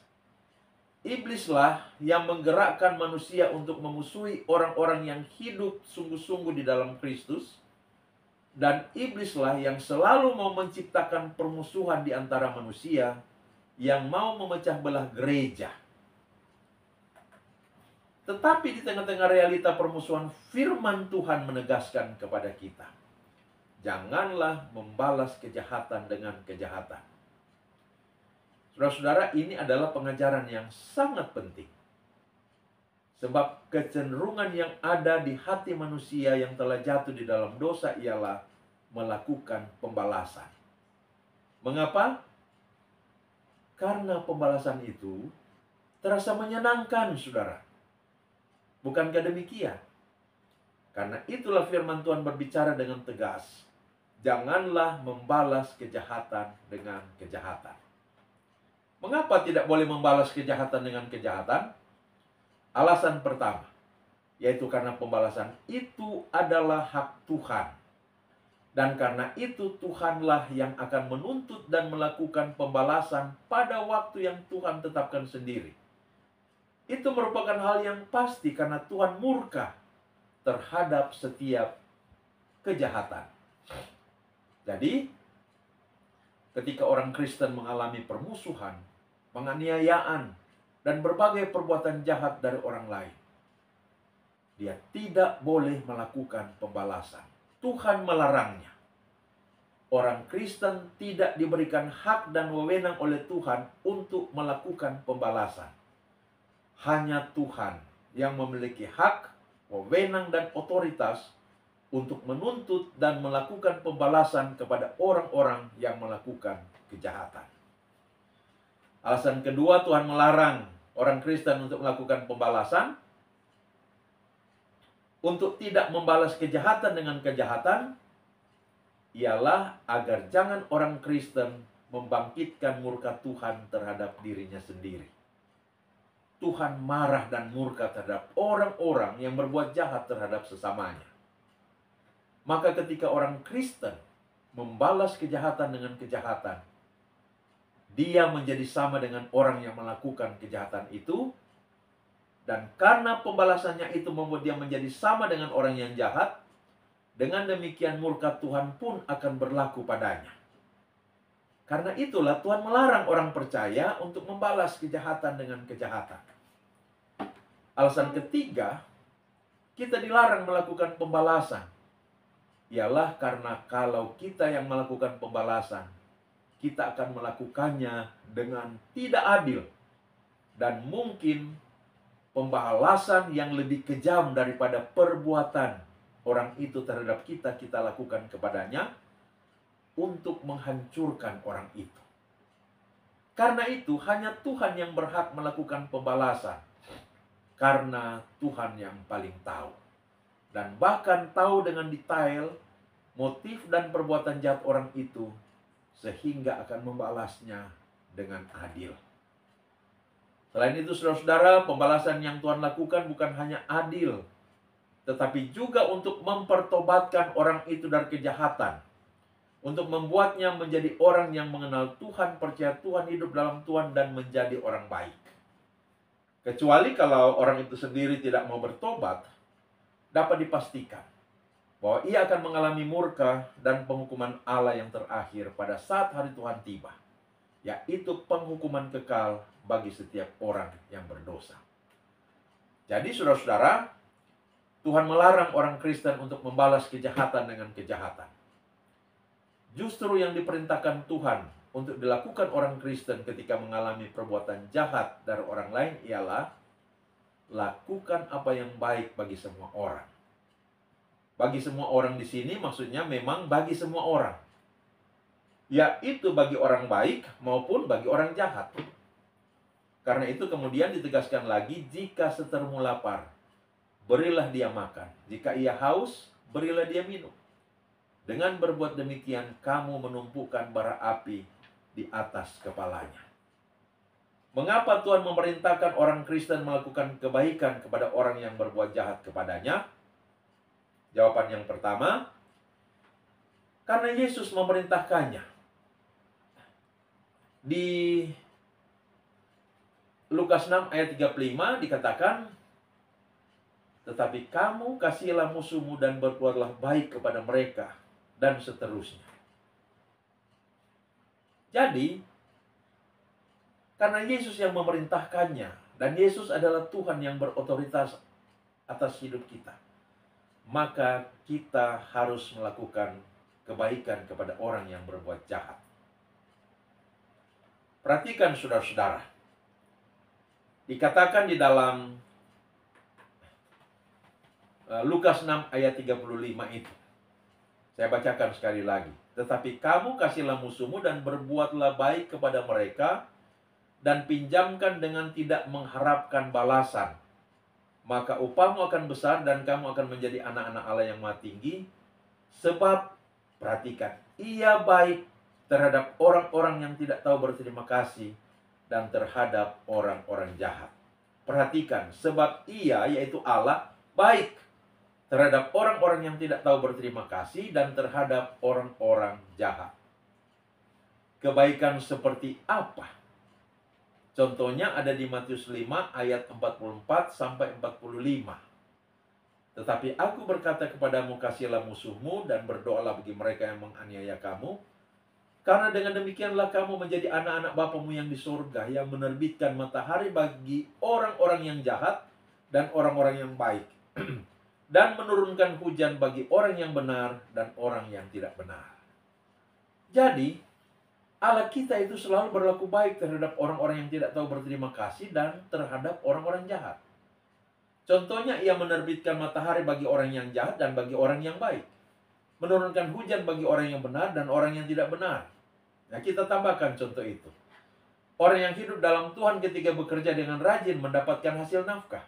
Iblislah yang menggerakkan manusia untuk memusuhi orang-orang yang hidup sungguh-sungguh di dalam Kristus. Dan iblislah yang selalu mau menciptakan permusuhan di antara manusia, yang mau memecah belah gereja. Tetapi di tengah-tengah realita permusuhan, firman Tuhan menegaskan kepada kita, janganlah membalas kejahatan dengan kejahatan. Saudara-saudara, ini adalah pengajaran yang sangat penting. Sebab kecenderungan yang ada di hati manusia yang telah jatuh di dalam dosa ialah melakukan pembalasan. Mengapa? Karena pembalasan itu terasa menyenangkan, saudara. Bukankah demikian? Karena itulah firman Tuhan berbicara dengan tegas. Janganlah membalas kejahatan dengan kejahatan. Mengapa tidak boleh membalas kejahatan dengan kejahatan? Alasan pertama, yaitu karena pembalasan itu adalah hak Tuhan. Dan karena itu Tuhanlah yang akan menuntut dan melakukan pembalasan pada waktu yang Tuhan tetapkan sendiri. Itu merupakan hal yang pasti karena Tuhan murka terhadap setiap kejahatan. Jadi, ketika orang Kristen mengalami permusuhan, penganiayaan, dan berbagai perbuatan jahat dari orang lain, dia tidak boleh melakukan pembalasan. Tuhan melarangnya. Orang Kristen tidak diberikan hak dan wewenang oleh Tuhan untuk melakukan pembalasan. Hanya Tuhan yang memiliki hak, wewenang, dan otoritas untuk menuntut dan melakukan pembalasan kepada orang-orang yang melakukan kejahatan. Alasan kedua, Tuhan melarang orang Kristen untuk melakukan pembalasan, untuk tidak membalas kejahatan dengan kejahatan, ialah agar jangan orang Kristen membangkitkan murka Tuhan terhadap dirinya sendiri. Tuhan marah dan murka terhadap orang-orang yang berbuat jahat terhadap sesamanya. Maka ketika orang Kristen membalas kejahatan dengan kejahatan, dia menjadi sama dengan orang yang melakukan kejahatan itu. Dan karena pembalasannya itu membuat dia menjadi sama dengan orang yang jahat, dengan demikian murka Tuhan pun akan berlaku padanya. Karena itulah Tuhan melarang orang percaya untuk membalas kejahatan dengan kejahatan. Alasan ketiga, kita dilarang melakukan pembalasan. Ialah karena kalau kita yang melakukan pembalasan, kita akan melakukannya dengan tidak adil. Dan mungkin pembalasan yang lebih kejam daripada perbuatan orang itu terhadap kita, kita lakukan kepadanya untuk menghancurkan orang itu. Karena itu, hanya Tuhan yang berhak melakukan pembalasan. Karena Tuhan yang paling tahu. Dan bahkan tahu dengan detail motif dan perbuatan jahat orang itu, sehingga akan membalasnya dengan adil. Selain itu, saudara-saudara, pembalasan yang Tuhan lakukan bukan hanya adil, tetapi juga untuk mempertobatkan orang itu dari kejahatan, untuk membuatnya menjadi orang yang mengenal Tuhan, percaya Tuhan, hidup dalam Tuhan, dan menjadi orang baik. Kecuali kalau orang itu sendiri tidak mau bertobat, dapat dipastikan bahwa ia akan mengalami murka dan penghukuman Allah yang terakhir pada saat hari Tuhan tiba, yaitu penghukuman kekal bagi setiap orang yang berdosa. Jadi, saudara-saudara, Tuhan melarang orang Kristen untuk membalas kejahatan dengan kejahatan. Justru yang diperintahkan Tuhan untuk dilakukan orang Kristen ketika mengalami perbuatan jahat dari orang lain ialah lakukan apa yang baik bagi semua orang. Bagi semua orang di sini maksudnya memang bagi semua orang, yaitu bagi orang baik maupun bagi orang jahat. Karena itu kemudian ditegaskan lagi, jika setermu lapar, berilah dia makan. Jika ia haus, berilah dia minum. Dengan berbuat demikian, kamu menumpukan bara api di atas kepalanya. Mengapa Tuhan memerintahkan orang Kristen melakukan kebaikan kepada orang yang berbuat jahat kepadanya? Jawaban yang pertama, karena Yesus memerintahkannya. Di Lukas 6 ayat 35 dikatakan, tetapi kamu kasihilah musuhmu dan berbuatlah baik kepada mereka, dan seterusnya. Jadi, karena Yesus yang memerintahkannya, dan Yesus adalah Tuhan yang berotoritas atas hidup kita, maka kita harus melakukan kebaikan kepada orang yang berbuat jahat. Perhatikan saudara-saudara, dikatakan di dalam Lukas 6 ayat 35 itu. Saya bacakan sekali lagi. Tetapi kamu kasihlah musuhmu dan berbuatlah baik kepada mereka, dan pinjamkan dengan tidak mengharapkan balasan. Maka upahmu akan besar dan kamu akan menjadi anak-anak Allah yang Maha Tinggi. Sebab, perhatikan, ia baik terhadap orang-orang yang tidak tahu berterima kasih dan terhadap orang-orang jahat. Perhatikan, sebab ia, yaitu Allah, baik terhadap orang-orang yang tidak tahu berterima kasih dan terhadap orang-orang jahat. Kebaikan seperti apa? Contohnya ada di Matius 5 ayat 44 sampai 45. Tetapi aku berkata kepadamu, kasihilah musuhmu dan berdoalah bagi mereka yang menganiaya kamu. Karena dengan demikianlah kamu menjadi anak-anak Bapamu yang di surga, yang menerbitkan matahari bagi orang-orang yang jahat dan orang-orang yang baik, dan menurunkan hujan bagi orang yang benar dan orang yang tidak benar. Jadi, Allah kita itu selalu berlaku baik terhadap orang-orang yang tidak tahu berterima kasih dan terhadap orang-orang jahat. Contohnya, ia menerbitkan matahari bagi orang yang jahat dan bagi orang yang baik. Menurunkan hujan bagi orang yang benar dan orang yang tidak benar. Nah, kita tambahkan contoh itu. Orang yang hidup dalam Tuhan ketika bekerja dengan rajin mendapatkan hasil nafkah.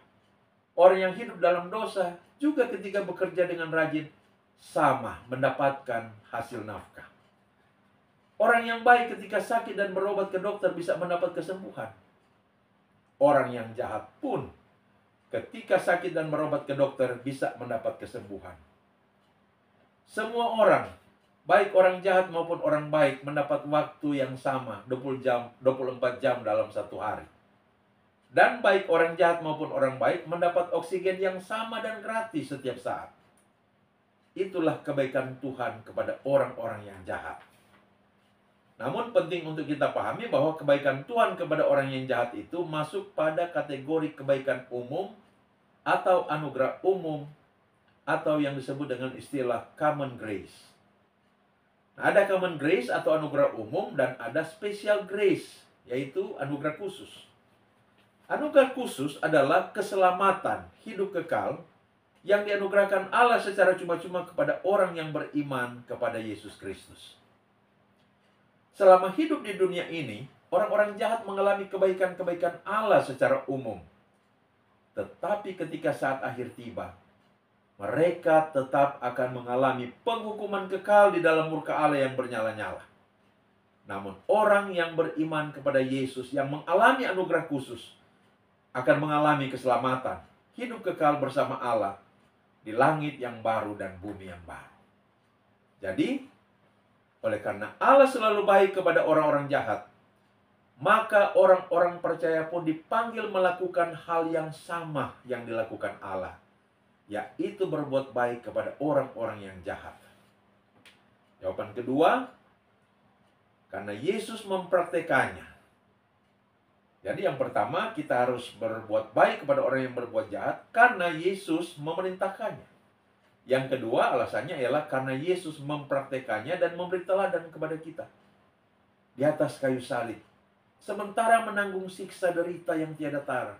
Orang yang hidup dalam dosa juga ketika bekerja dengan rajin sama mendapatkan hasil nafkah. Orang yang baik ketika sakit dan berobat ke dokter bisa mendapat kesembuhan. Orang yang jahat pun ketika sakit dan berobat ke dokter bisa mendapat kesembuhan. Semua orang, baik orang jahat maupun orang baik, mendapat waktu yang sama, 24 jam dalam satu hari. Dan baik orang jahat maupun orang baik mendapat oksigen yang sama dan gratis setiap saat. Itulah kebaikan Tuhan kepada orang-orang yang jahat. Namun penting untuk kita pahami bahwa kebaikan Tuhan kepada orang yang jahat itu masuk pada kategori kebaikan umum atau anugerah umum, atau yang disebut dengan istilah common grace. Nah, ada common grace atau anugerah umum dan ada special grace, yaitu anugerah khusus. Anugerah khusus adalah keselamatan hidup kekal yang dianugerahkan Allah secara cuma-cuma kepada orang yang beriman kepada Yesus Kristus. Selama hidup di dunia ini, orang-orang jahat mengalami kebaikan-kebaikan Allah secara umum. Tetapi ketika saat akhir tiba, mereka tetap akan mengalami penghukuman kekal di dalam murka Allah yang bernyala-nyala. Namun orang yang beriman kepada Yesus yang mengalami anugerah khusus akan mengalami keselamatan, hidup kekal bersama Allah di langit yang baru dan bumi yang baru. Jadi, oleh karena Allah selalu baik kepada orang-orang jahat, maka orang-orang percaya pun dipanggil melakukan hal yang sama yang dilakukan Allah, yaitu berbuat baik kepada orang-orang yang jahat. Jawaban kedua, karena Yesus mempraktekannya. Jadi yang pertama, kita harus berbuat baik kepada orang yang berbuat jahat karena Yesus memerintahkannya. Yang kedua, alasannya ialah karena Yesus mempraktekannya dan memberi teladan kepada kita di atas kayu salib. Sementara menanggung siksa derita yang tiada tara,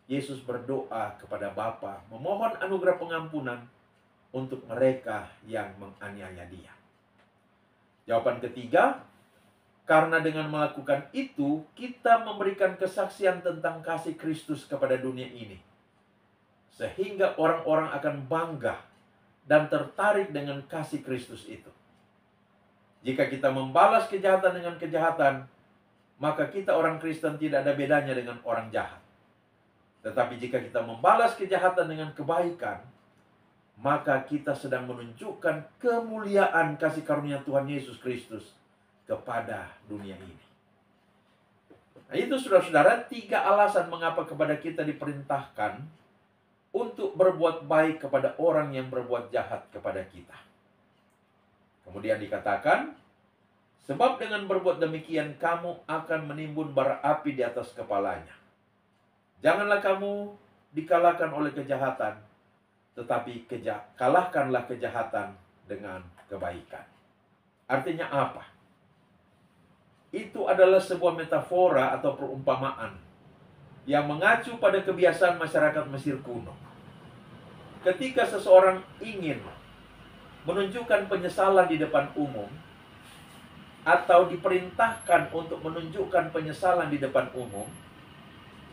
Yesus berdoa kepada Bapa, memohon anugerah pengampunan untuk mereka yang menganiaya Dia. Jawaban ketiga, karena dengan melakukan itu, kita memberikan kesaksian tentang kasih Kristus kepada dunia ini. Sehingga orang-orang akan bangga dan tertarik dengan kasih Kristus itu. Jika kita membalas kejahatan dengan kejahatan, maka kita orang Kristen tidak ada bedanya dengan orang jahat. Tetapi jika kita membalas kejahatan dengan kebaikan, maka kita sedang menunjukkan kemuliaan kasih karunia Tuhan Yesus Kristus kepada dunia ini. Nah, itu saudara-saudara, 3 alasan mengapa kepada kita diperintahkan untuk berbuat baik kepada orang yang berbuat jahat kepada kita. Kemudian dikatakan, sebab dengan berbuat demikian kamu akan menimbun bara api di atas kepalanya. Janganlah kamu dikalahkan oleh kejahatan, tetapi kalahkanlah kejahatan dengan kebaikan. Artinya apa? Itu adalah sebuah metafora atau perumpamaan yang mengacu pada kebiasaan masyarakat Mesir kuno. Ketika seseorang ingin menunjukkan penyesalan di depan umum, atau diperintahkan untuk menunjukkan penyesalan di depan umum,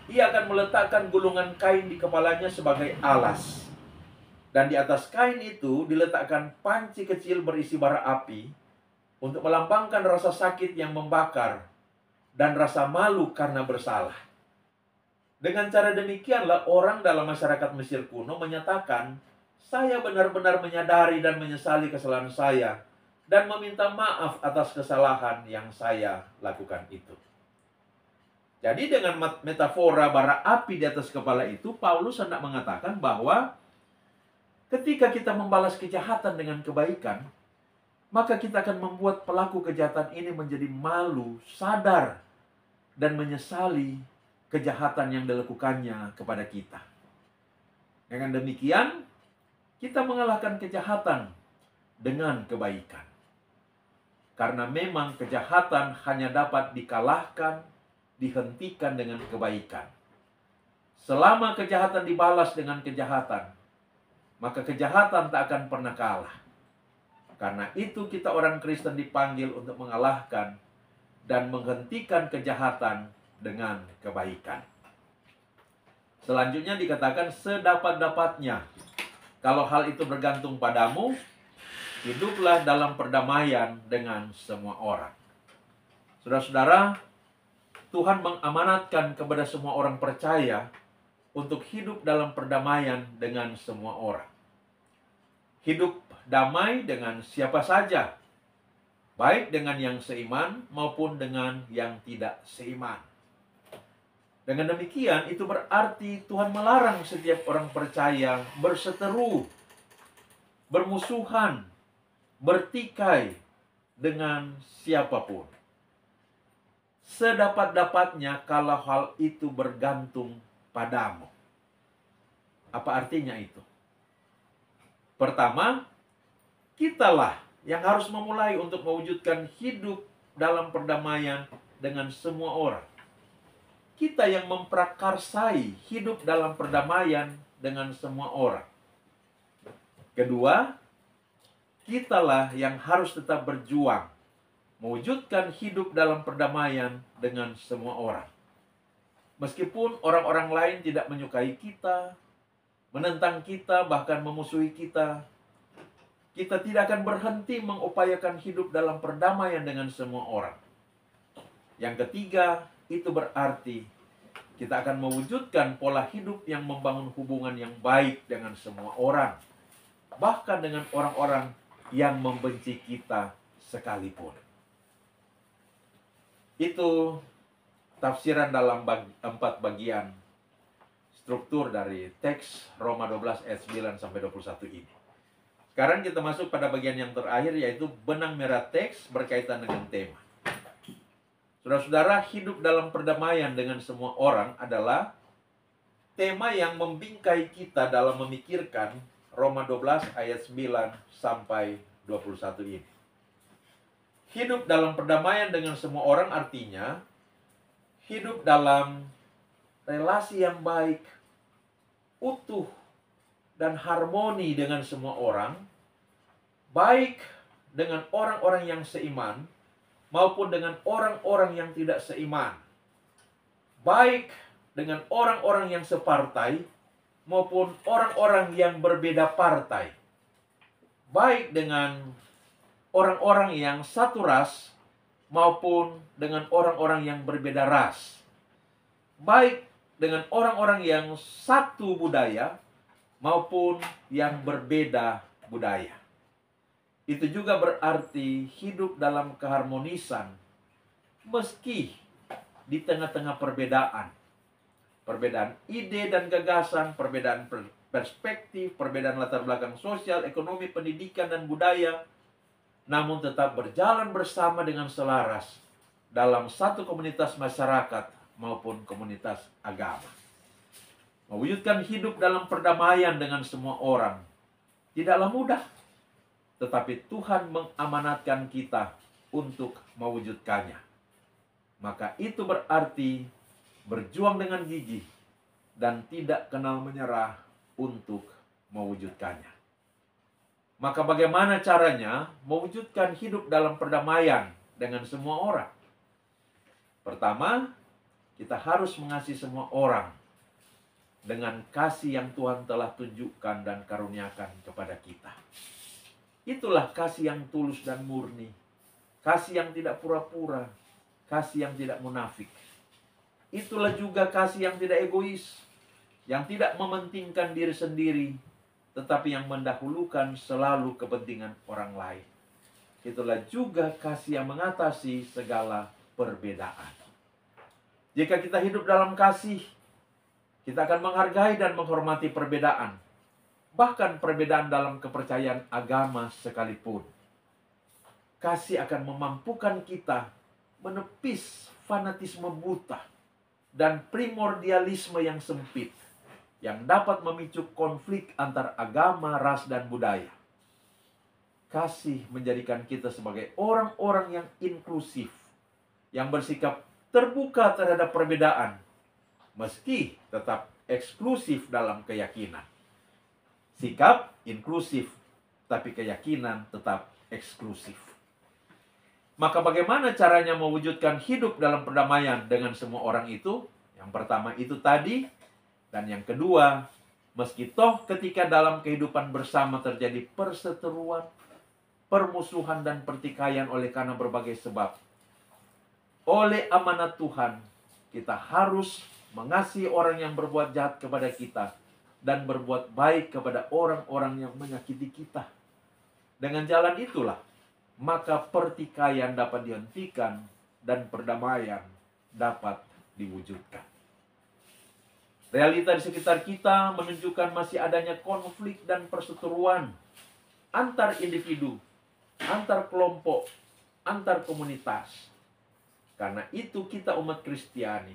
ia akan meletakkan gulungan kain di kepalanya sebagai alas. Dan di atas kain itu diletakkan panci kecil berisi bara api untuk melambangkan rasa sakit yang membakar dan rasa malu karena bersalah. Dengan cara demikianlah orang dalam masyarakat Mesir kuno menyatakan, saya benar-benar menyadari dan menyesali kesalahan saya dan meminta maaf atas kesalahan yang saya lakukan itu. Jadi dengan metafora bara api di atas kepala itu, Paulus hendak mengatakan bahwa Ketika kita membalas kejahatan dengan kebaikan, maka kita akan membuat pelaku kejahatan ini menjadi malu, sadar, dan menyesali kejahatan yang dilakukannya kepada kita. Dengan demikian, kita mengalahkan kejahatan dengan kebaikan. Karena memang kejahatan hanya dapat dikalahkan, dihentikan dengan kebaikan. Selama kejahatan dibalas dengan kejahatan, maka kejahatan tak akan pernah kalah. Karena itu kita orang Kristen dipanggil untuk mengalahkan dan menghentikan kejahatan dengan kebaikan. Selanjutnya dikatakan sedapat-dapatnya. Kalau hal itu bergantung padamu, hiduplah dalam perdamaian dengan semua orang. Saudara-saudara, Tuhan mengamanatkan kepada semua orang percaya untuk hidup dalam perdamaian dengan semua orang. Hidup damai dengan siapa saja, baik dengan yang seiman maupun dengan yang tidak seiman. Dengan demikian, itu berarti Tuhan melarang setiap orang percaya berseteru, bermusuhan, bertikai dengan siapapun. Sedapat-dapatnya kalau hal itu bergantung padamu. Apa artinya itu? Pertama, kitalah yang harus memulai untuk mewujudkan hidup dalam perdamaian dengan semua orang. Kita yang memprakarsai hidup dalam perdamaian dengan semua orang. Kedua, kitalah yang harus tetap berjuang mewujudkan hidup dalam perdamaian dengan semua orang. Meskipun orang-orang lain tidak menyukai kita, menentang kita, bahkan memusuhi kita, kita tidak akan berhenti mengupayakan hidup dalam perdamaian dengan semua orang. Yang ketiga, itu berarti kita akan mewujudkan pola hidup yang membangun hubungan yang baik dengan semua orang, bahkan dengan orang-orang yang membenci kita sekalipun. Itu tafsiran dalam 4 bagian struktur dari teks Roma 12 ayat 9 sampai 21 ini. Sekarang kita masuk pada bagian yang terakhir, yaitu benang merah teks berkaitan dengan tema. Saudara-saudara, hidup dalam perdamaian dengan semua orang adalah tema yang membingkai kita dalam memikirkan Roma 12 ayat 9 sampai 21 ini. Hidup dalam perdamaian dengan semua orang artinya hidup dalam relasi yang baik, utuh, dan harmoni dengan semua orang, baik dengan orang-orang yang seiman maupun dengan orang-orang yang tidak seiman, baik dengan orang-orang yang separtai maupun orang-orang yang berbeda partai, baik dengan orang-orang yang satu ras maupun dengan orang-orang yang berbeda ras, baik dengan orang-orang yang satu budaya maupun yang berbeda budaya. Itu juga berarti hidup dalam keharmonisan meski di tengah-tengah perbedaan. Perbedaan ide dan gagasan, perbedaan perspektif, perbedaan latar belakang sosial, ekonomi, pendidikan, dan budaya, namun tetap berjalan bersama dengan selaras dalam satu komunitas masyarakat maupun komunitas agama. Mewujudkan hidup dalam perdamaian dengan semua orang tidaklah mudah, tetapi Tuhan mengamanatkan kita untuk mewujudkannya. Maka itu berarti berjuang dengan gigih dan tidak kenal menyerah untuk mewujudkannya. Maka bagaimana caranya mewujudkan hidup dalam perdamaian dengan semua orang? Pertama, kita harus mengasihi semua orang dengan kasih yang Tuhan telah tunjukkan dan karuniakan kepada kita. Itulah kasih yang tulus dan murni, kasih yang tidak pura-pura, kasih yang tidak munafik. Itulah juga kasih yang tidak egois, yang tidak mementingkan diri sendiri, tetapi yang mendahulukan selalu kepentingan orang lain. Itulah juga kasih yang mengatasi segala perbedaan. Jika kita hidup dalam kasih, kita akan menghargai dan menghormati perbedaan. bahkan perbedaan dalam kepercayaan agama sekalipun. Kasih akan memampukan kita menepis fanatisme buta dan primordialisme yang sempit yang dapat memicu konflik antar agama, ras, dan budaya. Kasih menjadikan kita sebagai orang-orang yang inklusif, yang bersikap terbuka terhadap perbedaan, meski tetap eksklusif dalam keyakinan. Sikap inklusif, tapi keyakinan tetap eksklusif. Maka bagaimana caranya mewujudkan hidup dalam perdamaian dengan semua orang itu? Yang pertama itu tadi. Dan yang kedua, meski toh ketika dalam kehidupan bersama terjadi perseteruan, permusuhan dan pertikaian oleh karena berbagai sebab, oleh amanat Tuhan, kita harus mengasihi orang yang berbuat jahat kepada kita dan berbuat baik kepada orang-orang yang menyakiti kita. Dengan jalan itulah, maka pertikaian dapat dihentikan dan perdamaian dapat diwujudkan. Realita di sekitar kita menunjukkan masih adanya konflik dan perseteruan antar individu, antar kelompok, antar komunitas. Karena itu kita umat Kristiani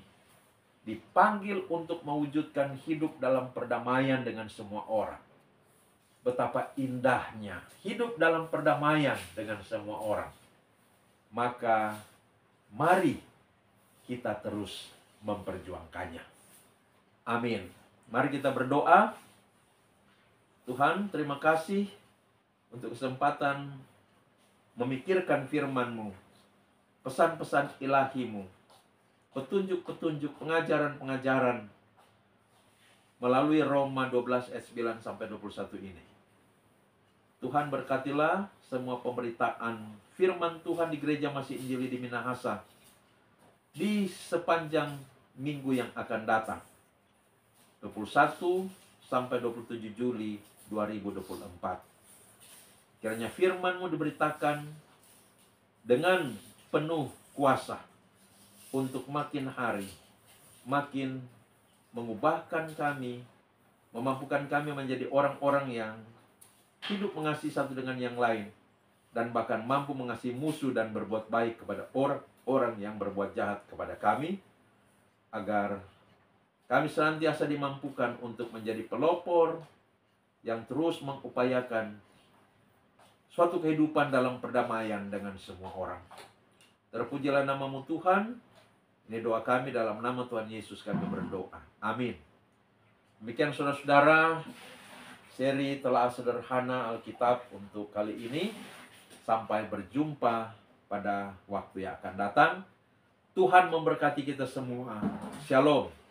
dipanggil untuk mewujudkan hidup dalam perdamaian dengan semua orang. Betapa indahnya hidup dalam perdamaian dengan semua orang. Maka mari kita terus memperjuangkannya. Amin. Mari kita berdoa. Tuhan, terima kasih untuk kesempatan memikirkan firman-Mu, pesan-pesan ilahi-Mu, petunjuk-petunjuk, pengajaran-pengajaran melalui Roma 12 ayat 9 sampai 21 ini. Tuhan berkatilah semua pemberitaan firman Tuhan di Gereja Masih Injili di Minahasa di sepanjang minggu yang akan datang, 21 sampai 27 Juli 2024. Kiranya firman-Mu diberitakan dengan penuh kuasa untuk makin hari makin mengubahkan kami, memampukan kami menjadi orang-orang yang hidup mengasihi satu dengan yang lain, dan bahkan mampu mengasihi musuh dan berbuat baik kepada orang-orang yang berbuat jahat kepada kami, agar kami senantiasa dimampukan untuk menjadi pelopor yang terus mengupayakan suatu kehidupan dalam perdamaian dengan semua orang. Terpujilah nama-Mu Tuhan. Ini doa kami dalam nama Tuhan Yesus kami berdoa. Amin. Demikian saudara-saudara, seri Telaah Sederhana Alkitab untuk kali ini. Sampai berjumpa pada waktu yang akan datang. Tuhan memberkati kita semua. Shalom.